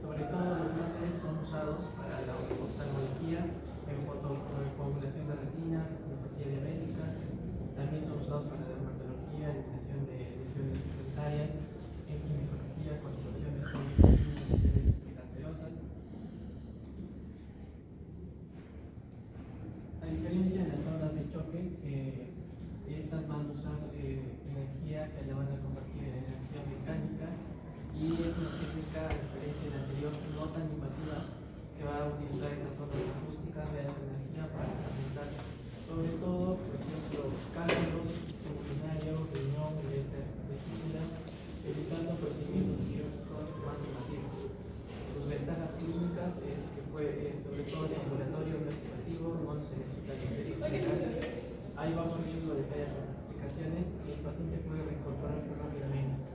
Sobre todo los láseres son usados para la oftalmología, en coagulación de retina, neuropatía diabética. También son usados para la dermatología, eliminación de lesiones pigmentarias, en ginecología, cotización de lesiones cancerosas. A diferencia de las ondas de choque, estas van a usar energía que la van a convertir en energía mecánica, y es una técnica, a diferencia de la anterior, no tan invasiva, que va a utilizar estas ondas acústicas de alta energía para tratar sobre todo, por ejemplo, cálculos, sistema urinario, riñón, vesícula, evitando procedimientos quirúrgicos más invasivos. Sus ventajas clínicas es que sobre todo es ambulatorio, no es invasivo, no se necesita anestesia general, hay bajo riesgo de que haya complicaciones y el paciente puede reincorporarse rápidamente.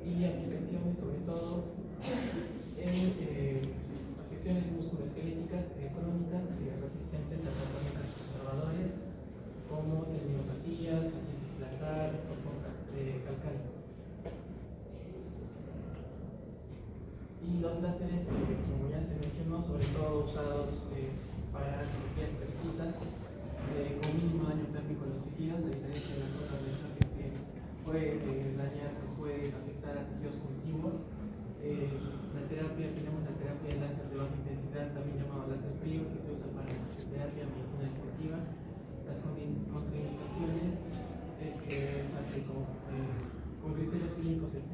Y aplicaciones sobre todo en afecciones musculoesqueléticas crónicas resistentes a tratamientos conservadores como tendinopatías, fascitis plantar o calcánea. Y los láseres, como ya se mencionó, sobre todo usados para cirugías precisas con mínimo daño térmico a los tejidos, a diferencia de las ondas de choque que puede dañar o puede afectar a tejidos contigüos. Tenemos la terapia de láser de baja intensidad, también llamado láser frío, que se usa para la fisioterapia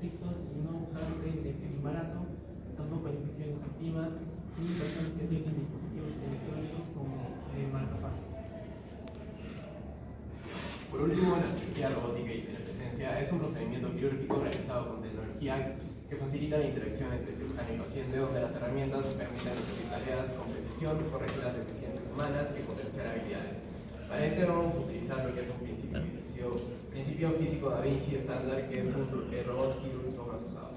estrictos y no usarse en el embarazo, tampoco en infecciones activas y personas que tienen dispositivos electrónicos como marcapasos. Por último, la cirugía robótica y telepresencia es un procedimiento quirúrgico realizado con tecnología que facilita la interacción entre cirujano y paciente, donde las herramientas permiten resolver tareas con precisión, corregir las deficiencias humanas y potenciar habilidades. Para este vamos a utilizar lo que es un principio físico Da Vinci estándar, que es el robot quirúrgico más usado.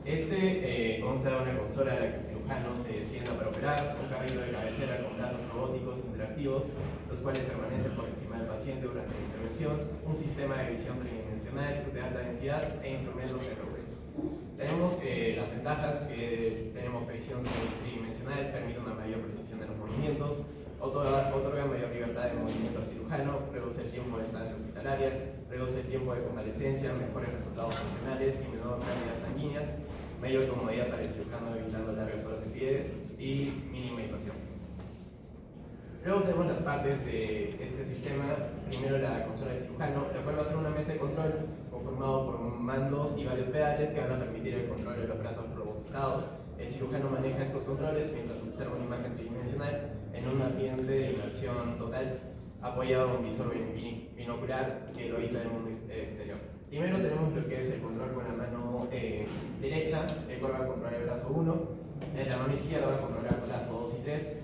Este consta de una consola en la que el cirujano se sienta para operar, un carrito de cabecera con brazos robóticos interactivos, los cuales permanecen por encima del paciente durante la intervención, un sistema de visión tridimensional de alta densidad e instrumentos RWS. Tenemos las ventajas que tenemos visión tridimensional, permite una mayor precisión de los movimientos, otorga mayor libertad de movimiento al cirujano, reduce el tiempo de estancia hospitalaria, reduce el tiempo de convalecencia, mejores resultados funcionales y menor pérdida sanguínea, mayor comodidad para el cirujano evitando largas horas de pies y mínima invasión. Luego tenemos las partes de este sistema. Primero la consola del cirujano, la cual va a ser una mesa de control conformado por mandos y varios pedales que van a permitir el control de los brazos robotizados. El cirujano maneja estos controles mientras observa una imagen tridimensional en un ambiente de inmersión total apoyado en un visor binocular que lo aísla del mundo exterior. Primero tenemos lo que es el control con la mano derecha, el cual va a controlar el brazo 1, en la mano izquierda va a controlar el brazo 2 y 3.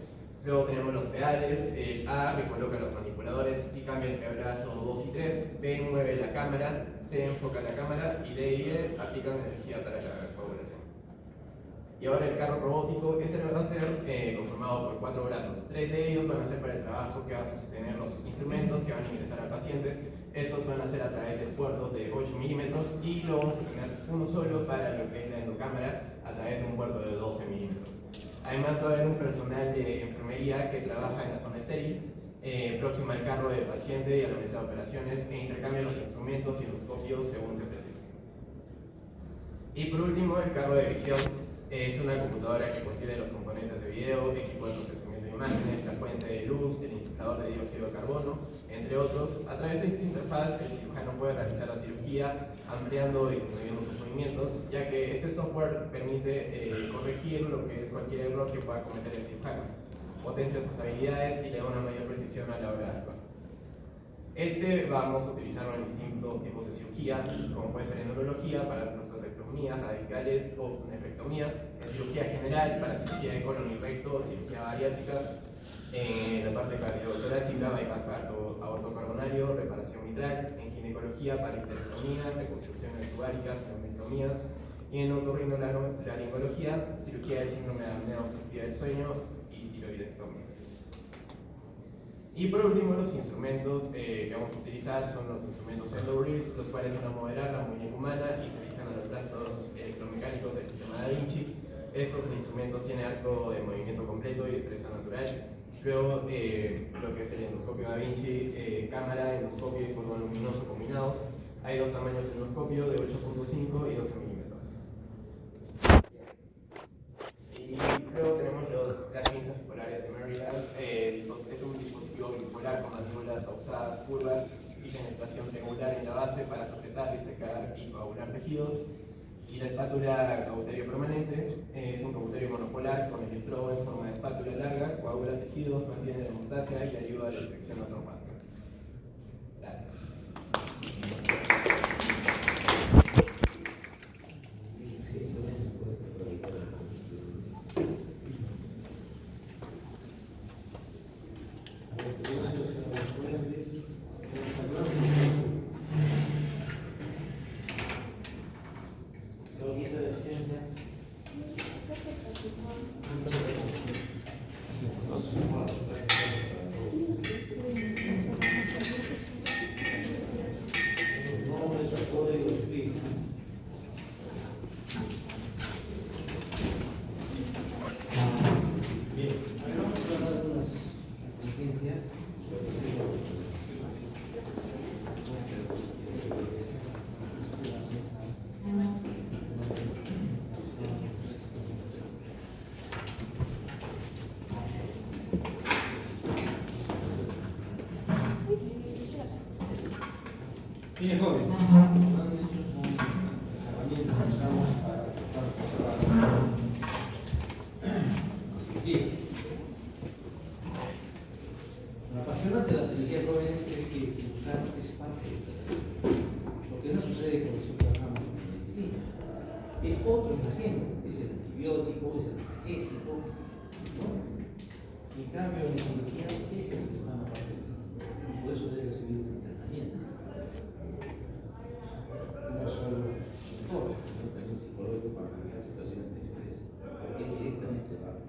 Luego tenemos los pedales, el A recoloca los manipuladores y cambia entre el brazo 2 y 3, B mueve la cámara, C enfoca la cámara y D y E aplican energía para la coagulación. Y ahora el carro robótico, este va a ser conformado por 4 brazos. 3 de ellos van a ser para el trabajo que va a sostener los instrumentos que van a ingresar al paciente. Estos van a ser a través de puertos de 8 milímetros y luego vamos a tener uno solo para lo que es la endocámara a través de un puerto de 12 milímetros. Además va a haber un personal de enfermería que trabaja en la zona estéril, próxima al carro del paciente y a la mesa de operaciones, e intercambia los instrumentos y endoscopios según se precise. Y por último, el carro de visión es una computadora que contiene los componentes de video, equipo de procesamiento de imágenes, la fuente de luz, el insuflador de dióxido de carbono, entre otros. A través de esta interfaz, el cirujano puede realizar la cirugía ampliando y disminuyendo sus movimientos, ya que este software permite corregir lo que es cualquier error que pueda cometer el cirujano, potencia sus habilidades y le da una mayor precisión a la hora de actuar. Vamos a utilizarlo en distintos tipos de cirugía, como puede ser en neurología, para prostatectomías radicales o nefrectomía, en cirugía general, para cirugía de colon y recto, cirugía bariátrica, en la parte cardiotorácica, bypass aortocoronario, reparación mitral, en ginecología, para histerectomía, reconstrucciones tubáricas, neumectomías, y en otorrinolaringología, cirugía del síndrome de apnea obstructiva del sueño y tiroidectomía. Y por último, los instrumentos que vamos a utilizar son los instrumentos EndoWrist, los cuales van a modelar la muñeca humana y se fijan a los brazos electromecánicos del sistema Da Vinci. Estos instrumentos tienen arco de movimiento completo y destreza natural. Luego, lo que es el endoscopio Da Vinci, cámara, endoscopio y cordón luminoso combinados. Hay 2 tamaños de endoscopio, de 8.5 y 12 milímetros. Y luego tenemos las pinzas bipolares de Maryland. Es un dispositivo bipolar con mandíbulas ahusadas, curvas y fenestración triangular en la base para sujetar, disecar y coagular tejidos. Y la espátula cauterio permanente es un cauterio monopolar con electrodo en forma de espátula larga, coagula tejidos, mantiene la hemostasia y ayuda a la disección traumática. Gracias. Bien, jóvenes. apasionante de la cirugía joven es que el cirujano es parte del tratamiento. Lo que no sucede con las otras ramas de la medicina. Es otro agente, es el antibiótico, es el analgésico, ¿no? En cambio, en la cirugía es el cirujano parte del tratamiento. Y por eso debe recibir un tratamiento. No solo todo, sino también psicológico para manejar situaciones de estrés, porque directamente va a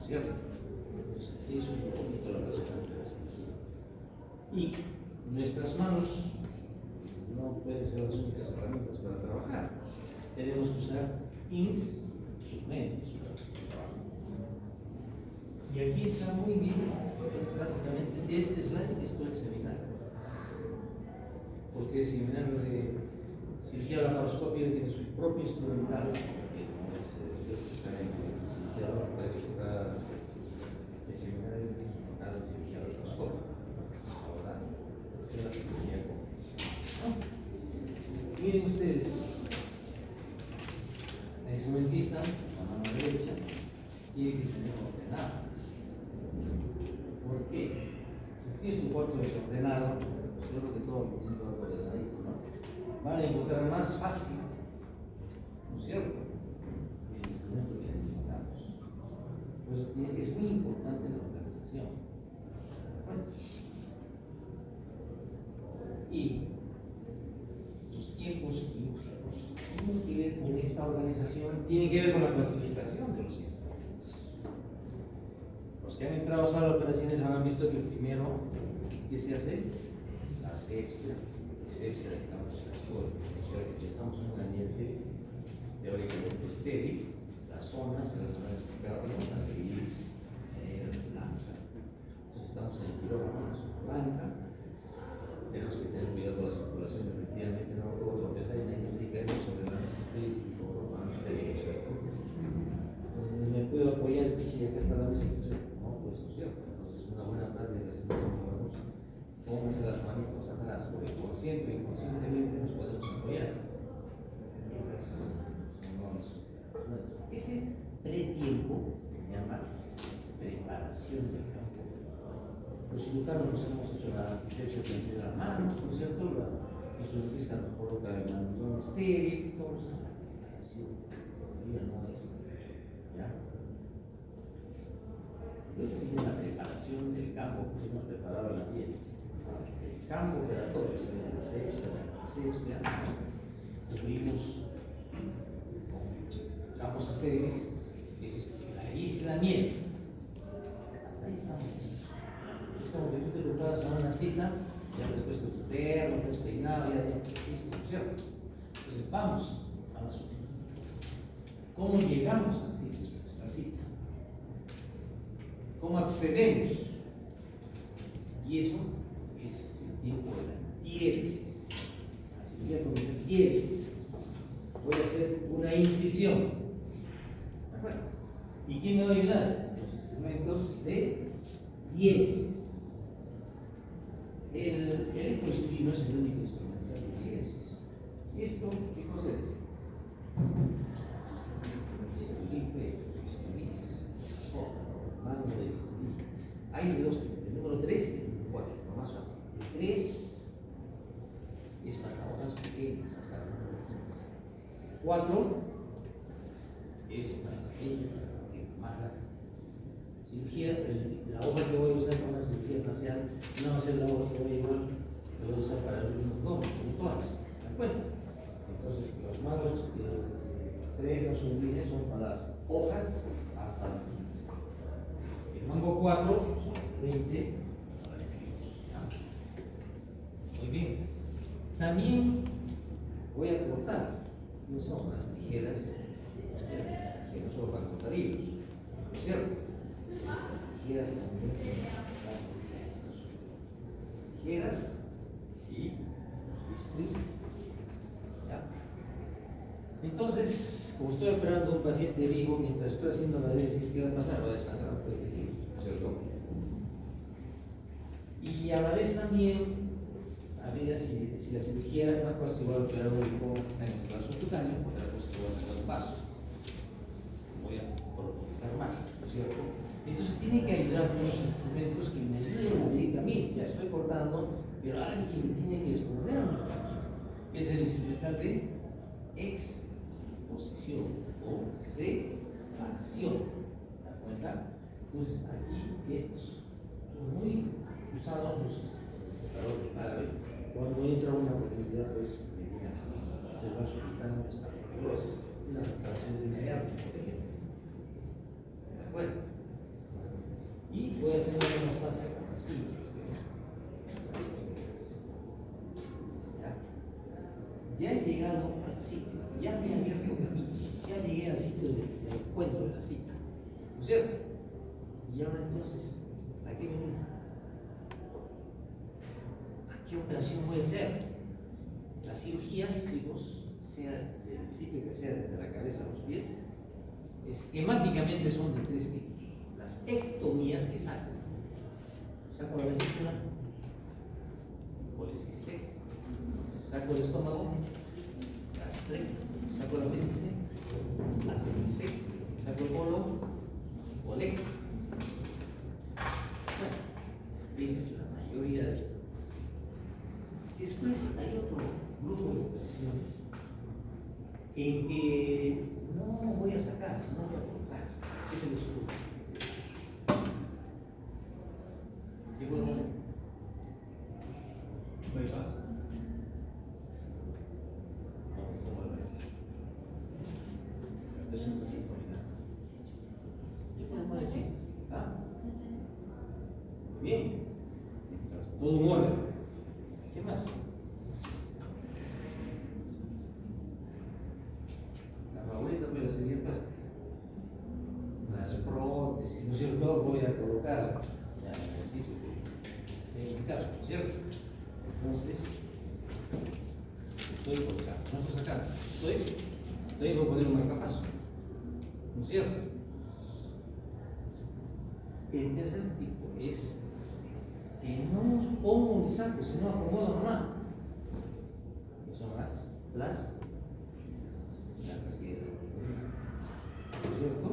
¿cierto? Entonces, eso es lo bonito de la persona de la cirugía. Y nuestras manos no pueden ser las únicas herramientas para trabajar. Tenemos que usar instrumentos para trabajar. Y aquí está muy bien, prácticamente este slide es todo el seminario. Porque el seminario de cirugía laparoscópica tiene su propio instrumental, que no es está en cirugía laparoscópica, el seminario de cirugía laparoscópica. Ahora, es la cirugía convencional. Miren ustedes, el instrumentista, la mano derecha, tiene que tener ordenado. ¿Por qué? Si tienes tu cuarto desordenado, seguro que todo lo tienes algo ordenadito, ¿no? Van a encontrar más fácil, ¿no es cierto?, el instrumento que necesitamos. Por eso es muy importante la organización. Bueno. Y los tiempos quirúrgicos tienen que ver con esta organización, tienen que ver con la clasificación de los instrumentos. Los que han entrado a sala de operaciones habrán visto que primero, ¿qué se hace? La asepsia del campo de la escuela. O sea, que estamos en un ambiente teóricamente estéril, las zonas se las van a explicar, ¿no? La gris, blanca. Entonces estamos en el quirófano, la zona blanca. Tenemos que tener cuidado con la circulación, efectivamente, no puedo tropezar en años y caemos sobre la mesa estéril y por la mesa estéril, ¿cierto? ¿Me puedo apoyar si acá está la mesa estéril? No, pues no es cierto. Entonces, una buena práctica si nos movemos, pónganse las manitos atrás, porque consciente o inconscientemente nos podemos apoyar. Ese pretiempo se llama preparación del campo. Los cirujanos nos hemos hecho la antisepsia de la mano, ¿no es cierto? El instrumentista nos coloca el manotón estéril, todo eso es la preparación. Todavía no es. ¿Ya? Luego viene la preparación del campo que hemos preparado en la piel. El campo operatorio, o sea, la asepsia, la antisepsia, cubrimos con campos estériles, es el aislamiento. Hasta ahí estamos listos. Es como que tú te preparas a una cita, ya te has puesto tu terno, te has peinado, ya listo, ¿cierto? Entonces vamos a la cita. ¿Cómo llegamos a la cita? ¿Cómo accedemos? Y eso es el tiempo de la diéresis. La cirugía con diéresis. Voy a hacer una incisión. ¿De acuerdo? ¿Y quién me va a ayudar? Los instrumentos de diéresis. El electrobisturí no es el único instrumento de diéresis. ¿Y esto qué cosa es? Bisturí, mano de bisturí. Hay de dos tipos, el número 3 y el número 4, lo más fácil. El 3 es para hojas pequeñas, hasta el número 15. El 4 es para la pequeña, más grande. Cirugía, la hoja que voy a usar para una cirugía facial no va a ser la hoja que voy a igual, que voy a usar para algunos botones. ¿Se dan cuenta? Entonces, los magos 3 no son líneas, son para las hojas hasta el 15. El mango 4 son 20 para el 22. Muy bien. También voy a cortar. No son las tijeras, que no solo para cortar hilos, ¿no es cierto? Las tijeras también. Tijeras y bisturí. ¿Ya? Entonces, como estoy operando a un paciente vivo, mientras estoy haciendo la diéresis, ¿qué va a pasar? Va a desangrar un tejido, ¿cierto? Y a la vez también, a medida si la cirugía, una cosa igual a operar un hijo que está en el cerebro subcutáneo, otra cosa igual a sacar un vaso. Voy a profundizar más, ¿no es cierto? Entonces tiene que ayudarme unos instrumentos que me ayuden a abrir camino. Ya estoy cortando, pero alguien tiene que exponer mi camino. Es el instrumental de exposición o separación. ¿Te das cuenta? Entonces aquí estos son muy usados los separadores árabes. Cuando entra una profundidad, pues se va soltando esta peligrosa. Una separación lineal, por ejemplo. ¿De acuerdo? Y voy a hacer una demostración con las pinzas. Ya he llegado al sitio, ya me he abierto el camino, ya llegué al sitio del encuentro de la cita, ¿no es cierto? Y ahora entonces, ¿a qué venimos? ¿A qué operación voy a hacer? Las cirugías, chicos, sea del sitio que sea, desde la cabeza a los pies, esquemáticamente son de tres tipos. Las ectomías que saco la vesícula, colecistectomía, saco el estómago, gastrectomía, saco el apéndice, apendicectomía, saco el colon, colectomía. Bueno, esa es la mayoría de. Después hay otro grupo de operaciones en que no voy a sacar, sino voy a cortar. Ese es el escudo. ¿Qué puedo poner? ¿Bypass? ¿Qué puedes poner, chicas? ¿Ah? Bien. Todo un orden. ¿Qué más? La favorita de la cirugía plástica. Las prótesis, ¿no es cierto? Voy a colocar. Ya existe. ¿No es cierto? Entonces, estoy colocando, no estoy sacando, estoy por poner un marcapaso, ¿no es cierto? El tercer tipo es que no pongo ni saco, sino acomodo normal, que son las pastillas, ¿no es cierto?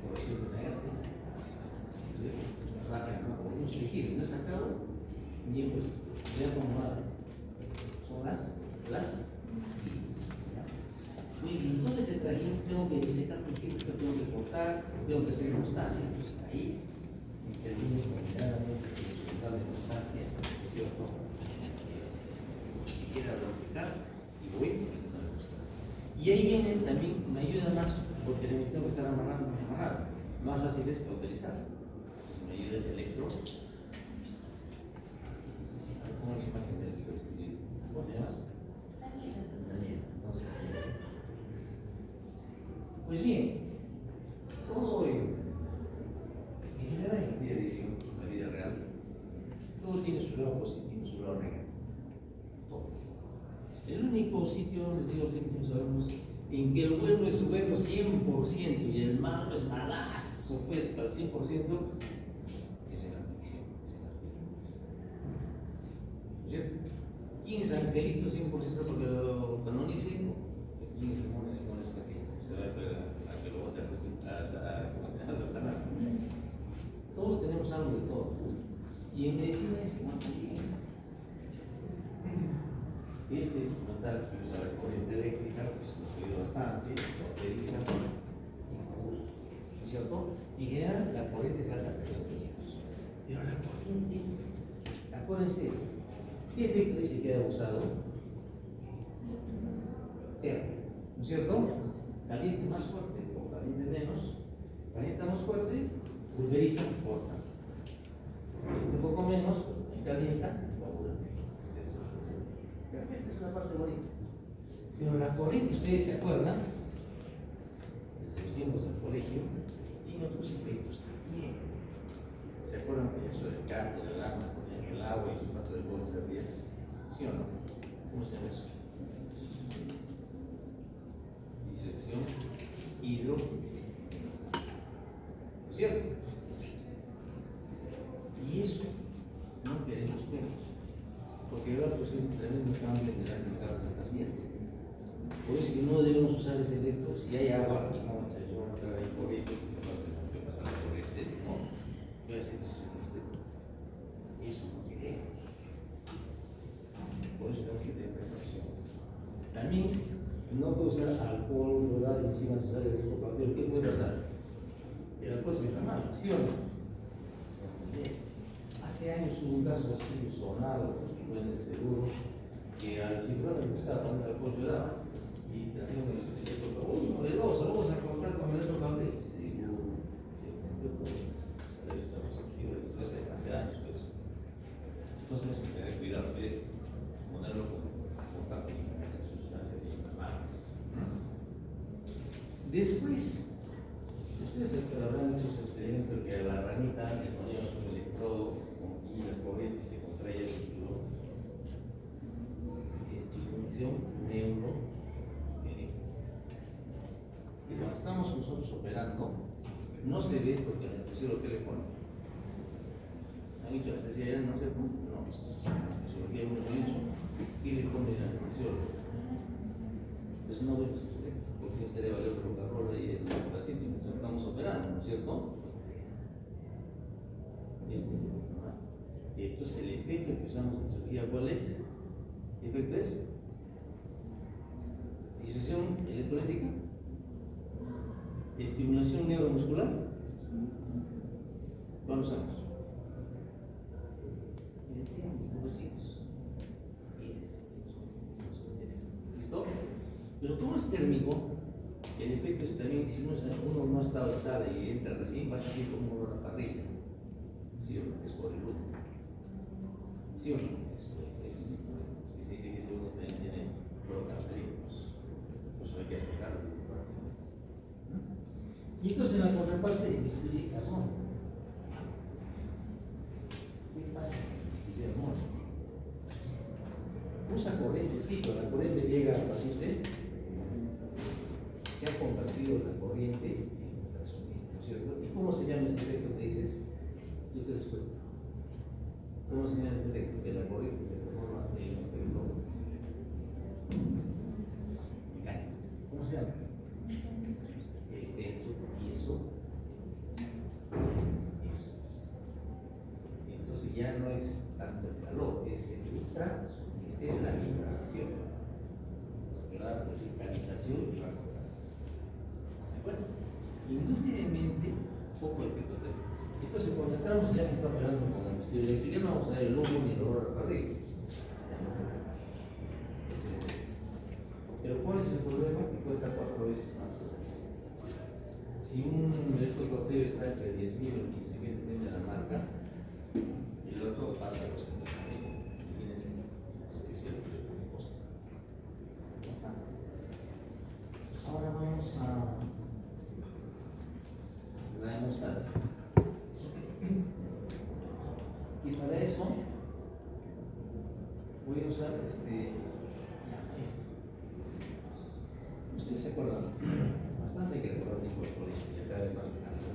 Corrección de la arte, por unos tejidos, no he sacado. Bien, pues, vean cómo hacen. Son las muy bien, todo ese trajín tengo que disecar tejidos, que tengo que cortar, tengo que hacer hemostasia. Entonces ahí interviene combinadamente el resultado de hemostasia, ¿cierto? Si quiera disecar y voy a hacer la hemostasia. Y ahí viene también, me ayuda más, porque le tengo que estar amarrando, muy amarrado. Más fácil es cauterizar. Entonces me ayuda el electro. Una imagen del libro escribido. ¿Cómo te llamas? Daniel. Entonces, pues bien, todo en general en la vida diaria, en la vida real, todo tiene su lado positivo, su lado negativo. Todo. El único sitio, les digo que sabemos, en que el bueno es bueno 100% y el malo es malazo, pues, al 100%, es en la ficción, es en las películas. ¿Cierto? ¿Quién es Angelito 100% porque lo canonice? ¿Quién es Simón está aquí? Se va a que lo vote a Satanás. Todos tenemos algo de todo. Y en medicina es igual también. Este instrumental que usa la corriente eléctrica, pues nos ayuda bastante, cauteriza, ¿no es cierto? Y en general la corriente es alta frecuencia, chicos. Pero la corriente, acuérdense, ¿qué efecto dice que ha usado? Termo, ¿no es cierto? Caliente más fuerte o caliente menos, calienta más fuerte, pulveriza, corta. Calienta un poco menos, calienta, coagula. Perfecto, es una parte bonita. Pero la corriente, ustedes se acuerdan, desde los tiempos del colegio, tiene otros efectos también. ¿Se acuerdan que eso del gato, del agua, ponían el agua y su plato de bolas de ríos? ¿Sí o no? ¿Cómo se llama eso? Disociación hidroquímica. ¿No es cierto? Y eso no queremos ver, porque va a producir un tremendo cambio en el mercado del paciente. Por eso que no debemos usar ese electro si hay agua y no se lleva a traer ahí corriente, no va a tener que pasar por ahí. estético, ¿no? Voy a decir eso no queremos. Por eso tengo que tener precaución. También no puedo usar alcohol, rodar encima de el riesgo cardiaco. ¿Qué puede pasar? El alcohol se inflama, ¿sí o no? Hace años hubo un caso así sonado, que fue en el seguro, que al cirujano le gustaba poner alcohol lloraba y trajeron el electrocaute. Novedoso, vamos a contar con el electrocaute. Seguro, se ofendió con el salario de los antiguos, hace años, pues. Entonces, tener cuidado, es ponerlo con contacto con sustancias inflamables. Después, ustedes habrán hecho su experimento que a la ranita le poníamos un electrodo y la corriente se contrae el líquido. Estimulación neuro. Y cuando estamos nosotros operando, no se ve porque el anestesiólogo que le pone. Han dicho anestesia ya no sé cómo, no, anestesiología uno lo hizo y le pone el anestesiólogo. Entonces no vemos porque usted le valió otro carro y el paciente y estamos operando, ¿no es cierto? Y esto es el efecto que usamos en cirugía. ¿Cuál es? ¿El efecto es? Disociación electrolítica, estimulación neuromuscular. ¿Cuál usamos? El térmico, los hijos. Ese es el que nos interesa. ¿Listo? Pero como es térmico, el efecto es también, si uno no está abrazada y entra recién, va a sentir como un olor a parrilla. ¿Sí o no? Es por el humo. ¿Sí o no? Se dice que ese uno tiene olor cancerígenos. Pues hay que explicarlo. Y entonces en la contraparte de bisturí carbón. ¿Qué pasa con el bisturí amor? Usa corriente, sí, pero la corriente llega al paciente. Se ha compartido la corriente en ultrasonido, ¿no es cierto? ¿Y cómo se llama ese efecto que dices? ¿Tú te das cuenta? ¿Cómo se llama ese efecto? Que la corriente se transforma en un efecto mecánico. ¿Cómo se llama? Efecto piezo. Eso es. Entonces ya no es tanto el calor, es el ultrasonido, es la vibración. ¿Verdad? Pues la vibración y la corriente. Bueno, indudablemente poco efecto. Entonces, cuando entramos ya está operando con el bisturí eléctrico, no vamos a dar el humo ni el olor al parrilla. Pero ¿cuál es el problema? Que cuesta 4 veces más. Si un electrocautero está entre 10.000 o 15.000, depende de la marca, y el otro pasa a los 70.000. Imagínense, ese es el costo. Ya está. Ahora vamos a la hemostasia. Y para eso voy a usar esto. Ustedes se acuerdan, bastante que recordar tipo de colegio y acá de más grande.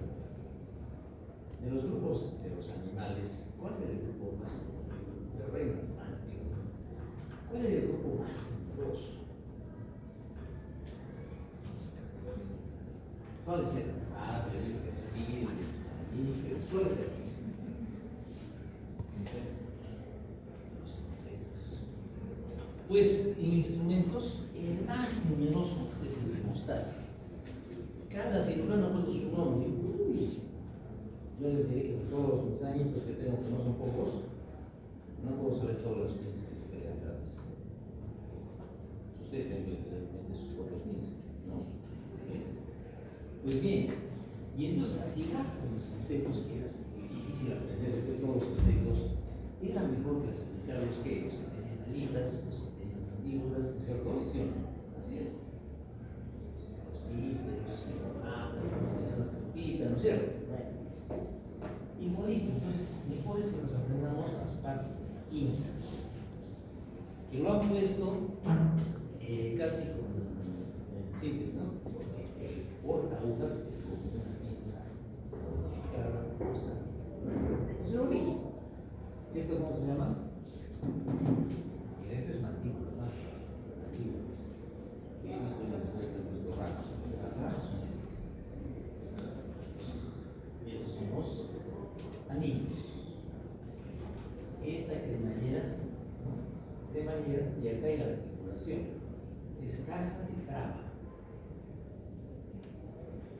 De los grupos de los animales, ¿cuál era el grupo más numeroso? El reino animal. ¿Cuál era el grupo más numeroso? ¿Cuáles eran? Aves, reptiles, mamíferos, ¿cuáles eran? Los insectos. Pues en instrumentos, el más numeroso es el de hemostasia. Cada cirujano ha puesto su nombre. Yo les diré que con todos los añitos que tengo, que no son pocos, no puedo saber todos los pines que se crean grandes. Ustedes tienen que tener en mente sus propios pines, ¿no? Pues bien, y entonces así con los insectos, que era muy difícil aprenderse de todos los insectos, era mejor clasificarlos que los que tenían alitas, los que tenían mandíbulas, ¿no es cierto? ¿Sí o no? Así es. Los íteros, los psicomatas, los que tenían la trompita, ¿no es cierto? Bueno. Igualito, entonces, mejor es que nos aprendamos las partes de la pinza, que lo han puesto casi con síntesis, ¿no? El porta agujas es como una pinza cada cosa. Es lo mismo. ¿Esto cómo se llama? Esto es mandíbulas, ¿no? Mandíbulas. Y esto es nuestro ramo. Y estos son esta cremallera, ¿no? Cremallera, y acá hay la articulación. Es caja de traba.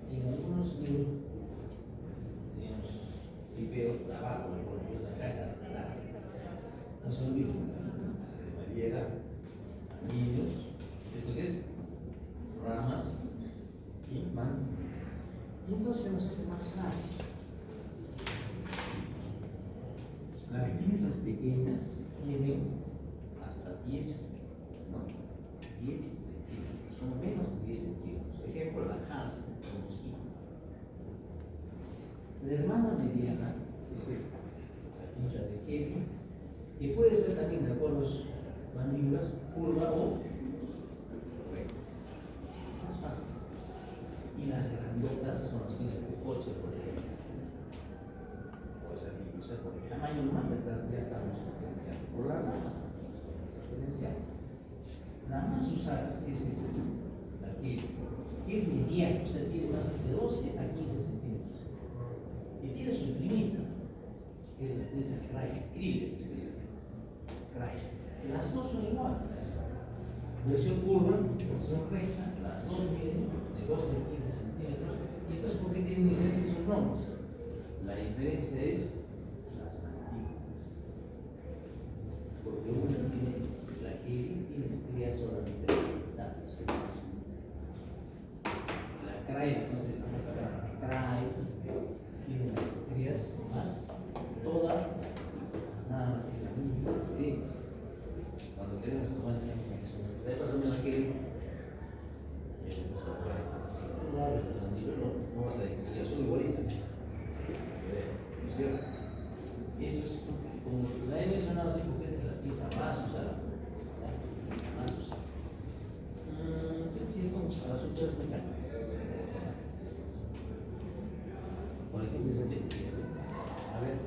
En algunos libros, digamos, veo trabajo, por ejemplo, la caja de traba. No son mismos. Cremallera, anillos, ¿esto qué es? Ramas y mango. Y entonces se nos hace más fácil. Las piezas pequeñas tienen hasta 10, ¿no? 10 centímetros, son menos de 10 centímetros. Por ejemplo, la Hans de mosquito. La hermana mediana es esta, la pinza de genio, y puede ser también de acuerdo a las mandíbulas, curva o recta. Más fácil. Y las grandotas son las pinzas de coche, por ejemplo. O sea, por el tamaño nomás ya estamos diferenciando. Por las ramas diferenciando. Nada más usar es aquí, que es mediano, o sea, tiene más de 12 a 15 centímetros. Y tiene su limita, que es el Kryle. Las dos son iguales. Versión curva, versión recta, las dos miden de 12 a 15 centímetros. Y entonces, ¿por qué tienen diferentes sus nombres? La diferencia es las mandíbulas. Porque una tiene, la que tiene estrías solamente de la mitad, o sea, la Kryle, no sé, la boca grande, Kryle, tiene las estrías más, toda, nada más es la misma diferencia. Cuando queremos tomar exámenes, ¿sabes más o menos qué? Si tú no abres las mandíbulas, no vas a distinguir, son igualitas. ¿No es cierto? Y eso es, como la he mencionado así, porque es la pieza más usada. Más usada. Yo quiero para las otras mecánicas. Por ejemplo, a ver.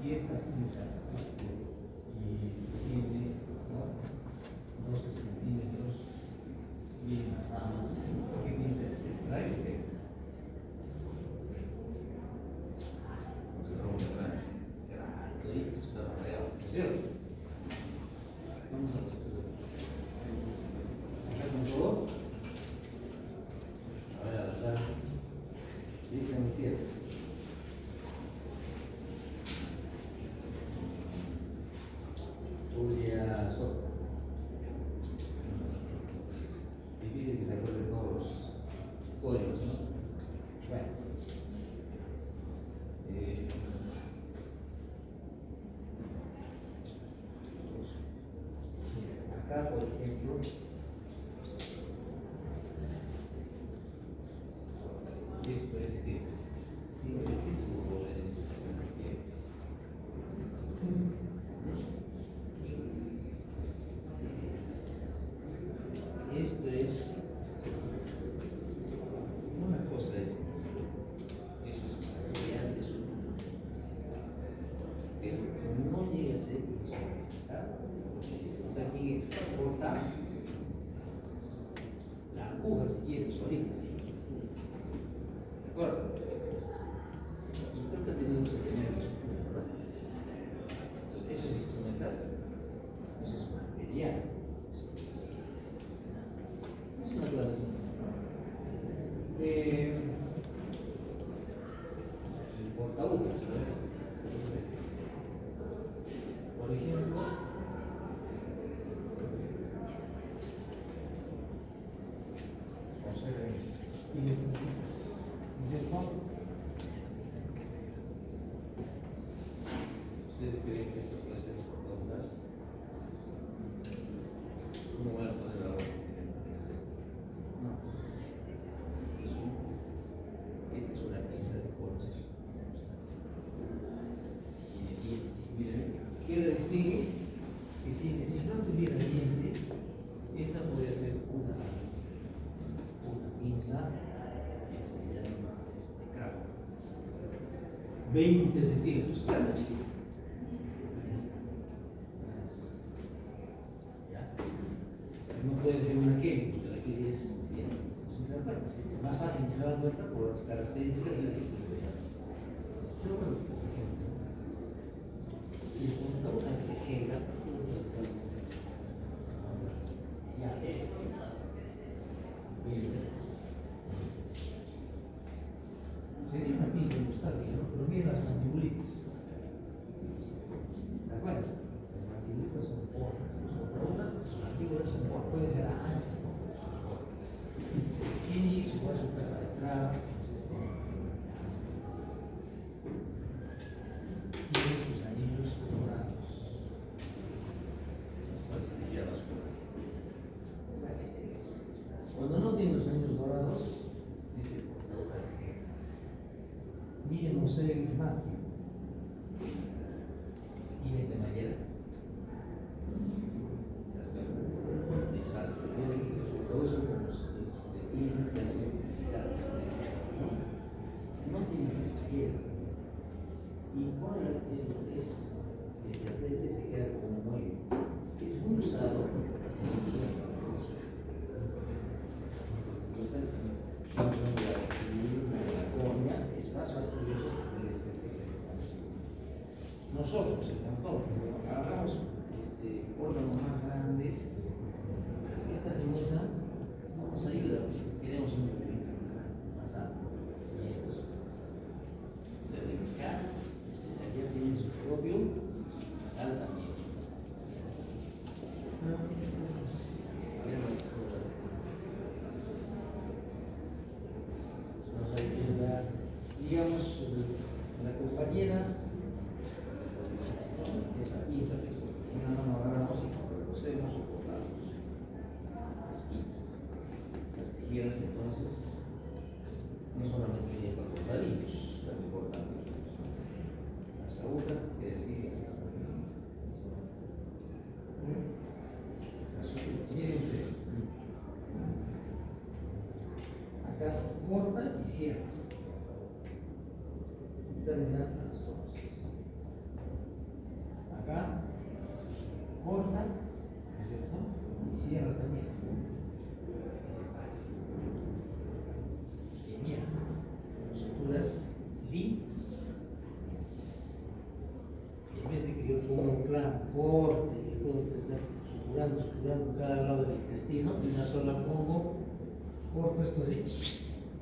Si esta pieza y tiene 12 centímetros, bien las ramas, ¿qué piensa es? ¿Trae o qué? Esto está real, ¿cierto? Vamos a ver. ¿Acá con todo? A ver, al azar. Dice mi tierra. Julia Soto. Difícil que se acuerden todos los códigos, ¿no? Bueno. Acá, por ejemplo, esto es que simplicismo esto es una cosa eso es material, eso pero no llega a ser instrumental. Aquí es cortar la aguja si quiere solita, ¿sí? ¿De acuerdo? Y creo que tenemos que tener eso, ¿verdad? Entonces, eso es instrumental, eso es material. Es una aclaración. El portaúnas, por ejemplo, observen esto. ¿Ustedes creen que esto puede ser portaúnas? ¿Cómo voy a poner ahora? Esta es una pieza de coche. Y miren, ¿qué la distingue? Que tiene, si no tuviera diente, esta podría ser una pinza que se llama cravo. 20 centímetros, grande chiquito. ¿Ya? No puede ser una Kelly, porque la Kelly es bien, más fácil que se dan cuenta por las características de la distribución. Pero bueno, Tiene sus anillos dorados. Entonces elegir a la oscura. Cuando no tiene los anillos dorados, dice el portador que miren José Matthew. Tiene cremallera. Es fácil. Todo eso como piezas que han sido identificadas. No tiene cremallera. Y cuando es que se apriete se queda como muelle. Es muy usado. Es más fastidioso que nosotros, el motor, agarramos órganos más grandes. Esta nebulosa no nos ayuda, queremos un movimiento más amplio. Y estos, o sea, de cada especialidad tienen su propio tal también. Nos ayuda, digamos, la compañera, es la pinza que con una mano agarramos y recogemos o cortamos las pinzas. Las tijeras entonces no solamente sirven para cortadillos, también cortan las agujas, que decir, miren ustedes, acá corta y cierra. Terminan las zonas. Acá corta, ¿no es cierto? Y cierra también. Y separa. Genial. Suturas limpias. Y en vez de que yo ponga un clavo, corte, y luego te está suturando cada lado del intestino, y una sola pongo, corto esto así,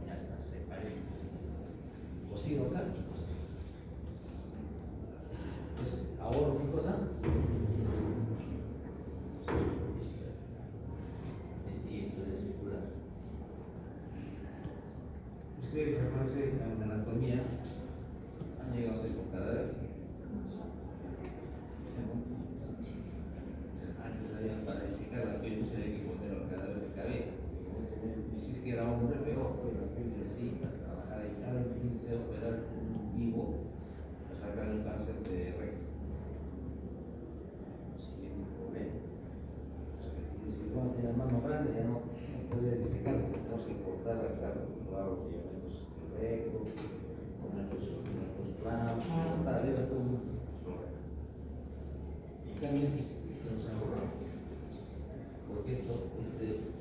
ya está, separé el intestino. Cosido acá y cosido. Entonces, ahorro qué cosa? Sí, esto de circular. Ustedes se conocen en anatomía, han llegado a ser con cadáver. Antes había para dissecar la piel, se había que poner el cadáver de cabeza. Si es que era hombre, pero la piel es así, para trabajar ahí. Ahora imagínense operar un vivo para sacar un cáncer de recto. Siguiente problema. Si vamos a tener mano grande, ya no puede disecar, porque tenemos que cortar acá los ligamentos del recto, con nuestros planos, cortar, era todo un problema. Y cambio nos ahorramos. Porque esto, este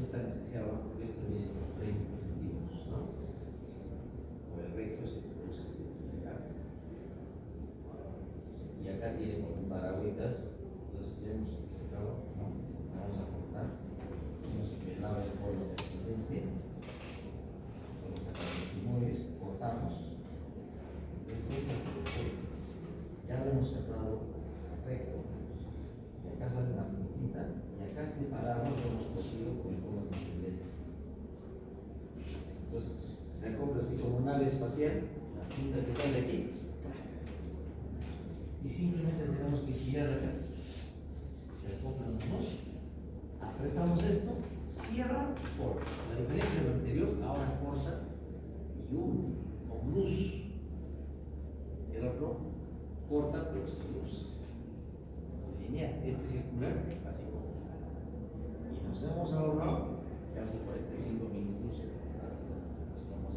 está anestesiado, porque esto viene con 30 centímetros, ¿no? O el recto se produce y acá tiene como un paragüitas, entonces ya hemos secado, ¿no? Vamos a cortar, hemos pelado el polo del dente, vamos a sacar los tumores, cortamos, ya lo hemos cerrado recto, y acá sale una puntita, y acá paramos lo hemos cosido con el polo del dente. Entonces se acopla así como una nave espacial, la punta que sale aquí, y simplemente tenemos que girar acá. Se acoplan los dos, apretamos esto, cierra, corta. La diferencia de lo anterior, ahora corta y uno con luz. El otro corta pero sin luz. Lineal, este circular, así como. Y nos hemos ahorrado casi 45 minutos estamos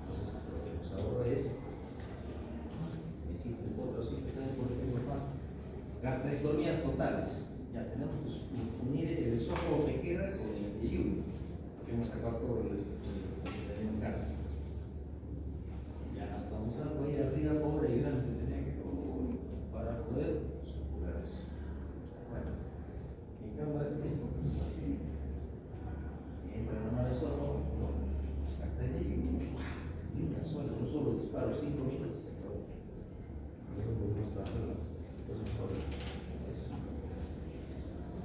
entonces lo que nos ahorra es otros sitios también por ejemplo más gastrectomías totales. Ya tenemos que unir el esófago que queda con el yeyuno, porque hemos sacado todo el tenemos cáncer. Ya hasta vamos a ir arriba pobre y grande tenía que para poder supurar eso. Bueno, en cámara de esto así entra nomás el esófago, hasta el yeyuno y una sola, un solo disparo, 5 minutos se acabó.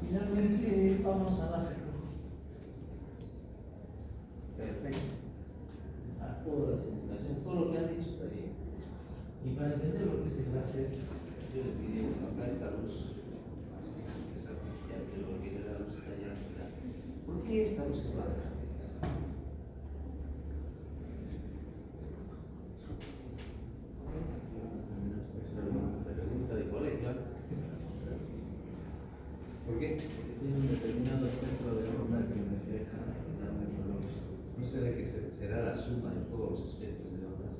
Finalmente vamos a la segunda. Y para entender lo que es el láser, yo les diría, bueno, acá esta luz, que es artificial, pero lo que la luz está allá arriba. ¿Por qué esta luz es blanca? Pregunta de colegio. ¿Por qué? Porque tiene un determinado espectro de onda que refleja darme color. ¿No será que será la suma de todos los espectros de ondas?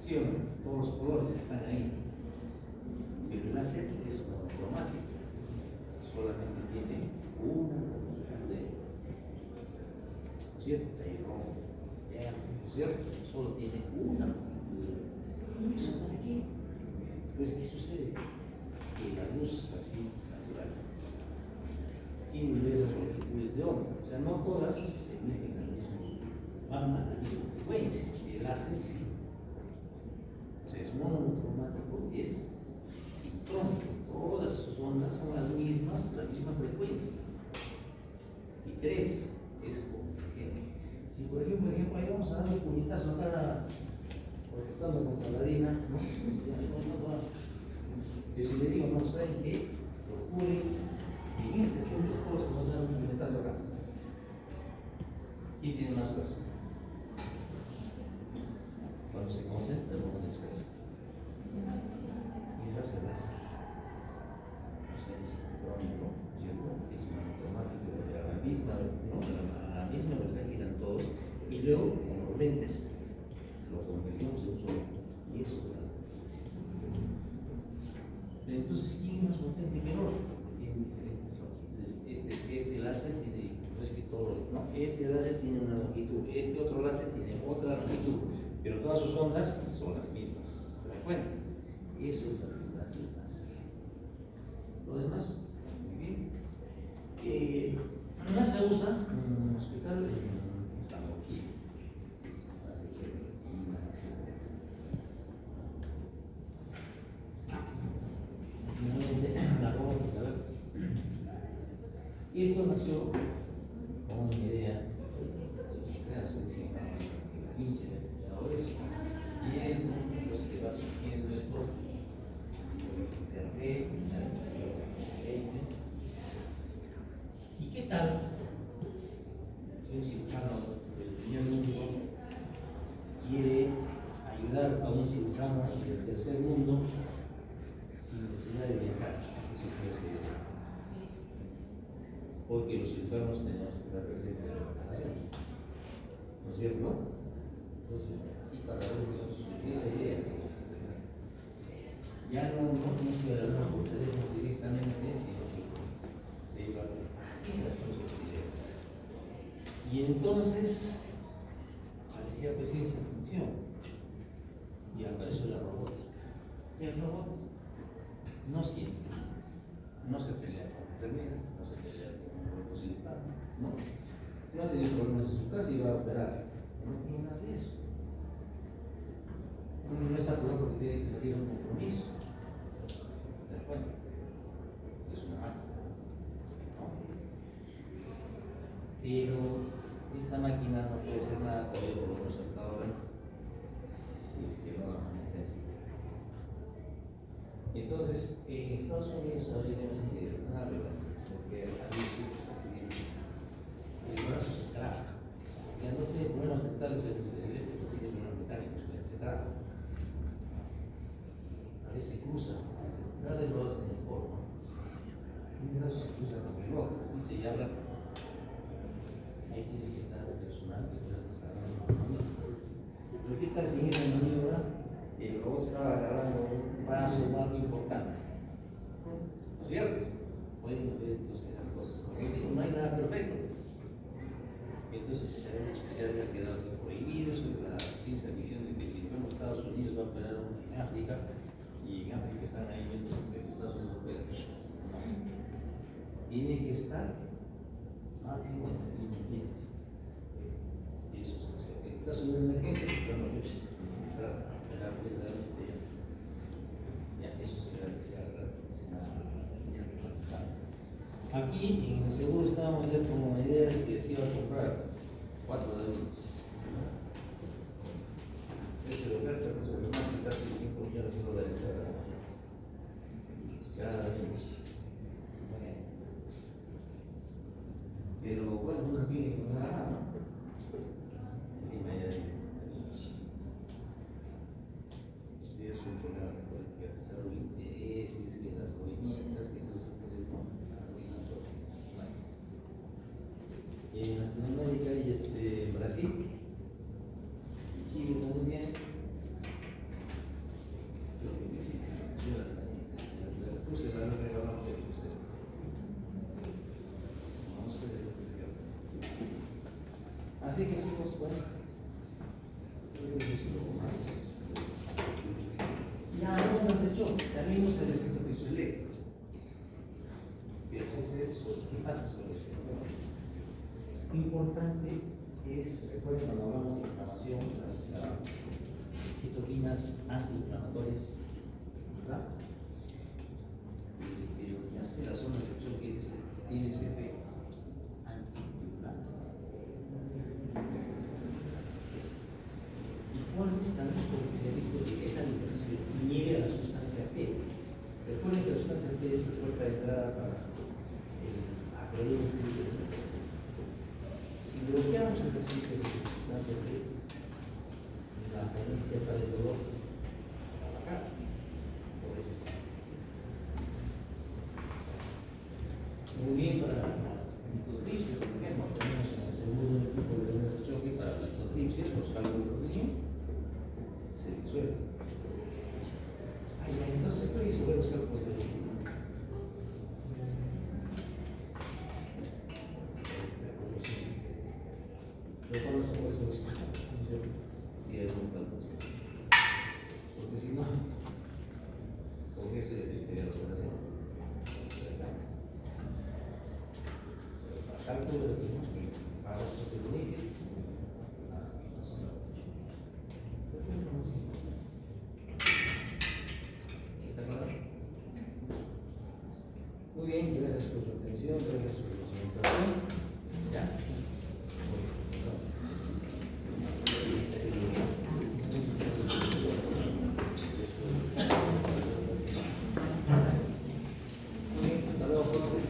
¿Sí o no? Todos los colores están ahí. Pero el láser es monocromático. Solamente tiene una longitud de, ¿no es cierto? Ahí rojo, verde, ¿no es cierto? Solo tiene una longitud. ¿Y eso para qué? Pues, ¿qué sucede? Que la luz así natural tiene diversas longitudes de onda, o sea, no todas se emiten al mismo, van a la misma frecuencia. El láser sí, o sea, es monocromático, es sincrónico, todas sus ondas son las mismas, la misma frecuencia. Y tres, es homogéneo. Si por ejemplo, ahí vamos a darle un puñetazo acá, porque estamos con Paladina, ¿no? Yo si le digo, no, ¿saben qué? Procuren en este punto todos vamos a dar un puñetazo acá. ¿Quién tiene más fuerza? Cuando se concentra, vamos a descansar. Y eso hace láser. O sea, es sincrónico, ¿cierto? Es monocromático, porque a la misma, ¿no? A la misma velocidad giran todos. Y luego, con los lentes, lo convertimos en un solo. Y eso es la. Entonces, ¿quién es más potente que el otro? Porque tiene diferentes longitudes. Este láser tiene, no es que todo, no, este láser tiene una longitud, este otro láser tiene otra longitud, pero todas sus ondas son las mismas. ¿Se dan cuenta? Eso es la verdad del láser. Lo demás, muy bien. Además se usa en un hospital en oftalmología. La robótica, a ver. Y esto nació como una idea, pinche pensadores, y pues que va surgiendo esto por internet, ¿y qué tal si un cirujano del primer mundo quiere ayudar a un cirujano del tercer mundo sin necesidad de viajar? Así surgió esa idea. Porque los cirujanos tenemos que estar presentes en la operación, ¿no es cierto? Entonces, así para ver esa idea. Ya no es que la luz tenemos directamente, sino que se iba así se la idea. Y entonces parecía pues ciencia ficción y apareció la robótica. Y el robot no siente, no se pelea con la enfermera, no se pelea con un robot cirujano, no ha tenido problemas en su casa y va a operar, no tiene nada de eso. Uno no está apurado porque tiene que salir a un compromiso. ¿Te das cuenta? Es una máquina, ¿no? Pero esta máquina no puede ser nada todavía por lo menos hasta ahora, si es que no la maneja en sí. Entonces, en Estados Unidos ahora hay una idea, porque hay ciertos accidentes, el brazo se traba, ya no tiene problemas mentales porque tiene problemas mecánicos, se traba. A veces cruza, cada vez lo hacen en forma. Un brazo se cruza con el reloj, y habla. Ahí tiene que estar el personal que pueda estar dando la maniobra. Pero ¿qué tal si en esa maniobra el robot estaba agarrando un paso más importante? ¿No es cierto? Pueden ver entonces esas cosas. Como digo, no hay nada perfecto. Entonces se ha dicho que se haya quedado prohibido sobre la ciencia ficción de que si fuimos a Estados Unidos va a operar en África y en África están ahí viendo que en Estados Unidos opera. No. Tiene que estar máximo en el mismo ambiente. Eso es, en el caso de una emergencia, bueno, entrar a operar realmente ya eso será que se haga. Aquí en el seguro estábamos ya con la idea de que se iba a comprar 4 de ellos. Ese de oferta, Así que chicos, bueno, creo que es lo más. Ya no nos hecho, también usa el efecto piezoeléctrico. Pero ¿qué pasa con esto? Lo importante es, recuerden cuando hablamos de inflamación, las citoquinas antiinflamatorias, ¿verdad? Lo que hace la zona de choque es que tiene ese efecto antiinflamatorio. ¿Y cuáles también? Porque se ha visto que esta inflamación nieve a la sustancia P. Recuerden que la sustancia P es la puerta de entrada para el producto. Si bloqueamos esas ciclos de sustancia P, la carencia para el dolor va a bajar. Por eso está muy bien para la litotripsia, por ejemplo. Tenemos en el segundo equipo de dolores de choque para la litotripsia, los cálculos de niño se disuelven. Entonces se puede disolver los cálculos de niño. Pero cuando se puede solucionar, si hay un cálculo. Porque si no, con eso ya se impide la operación. Cálculo de niño para los osteomielitis. ¿Está claro? Muy bien, gracias por su atención, gracias por su concentración. ¿Ya? Muy bien, hasta luego, jóvenes.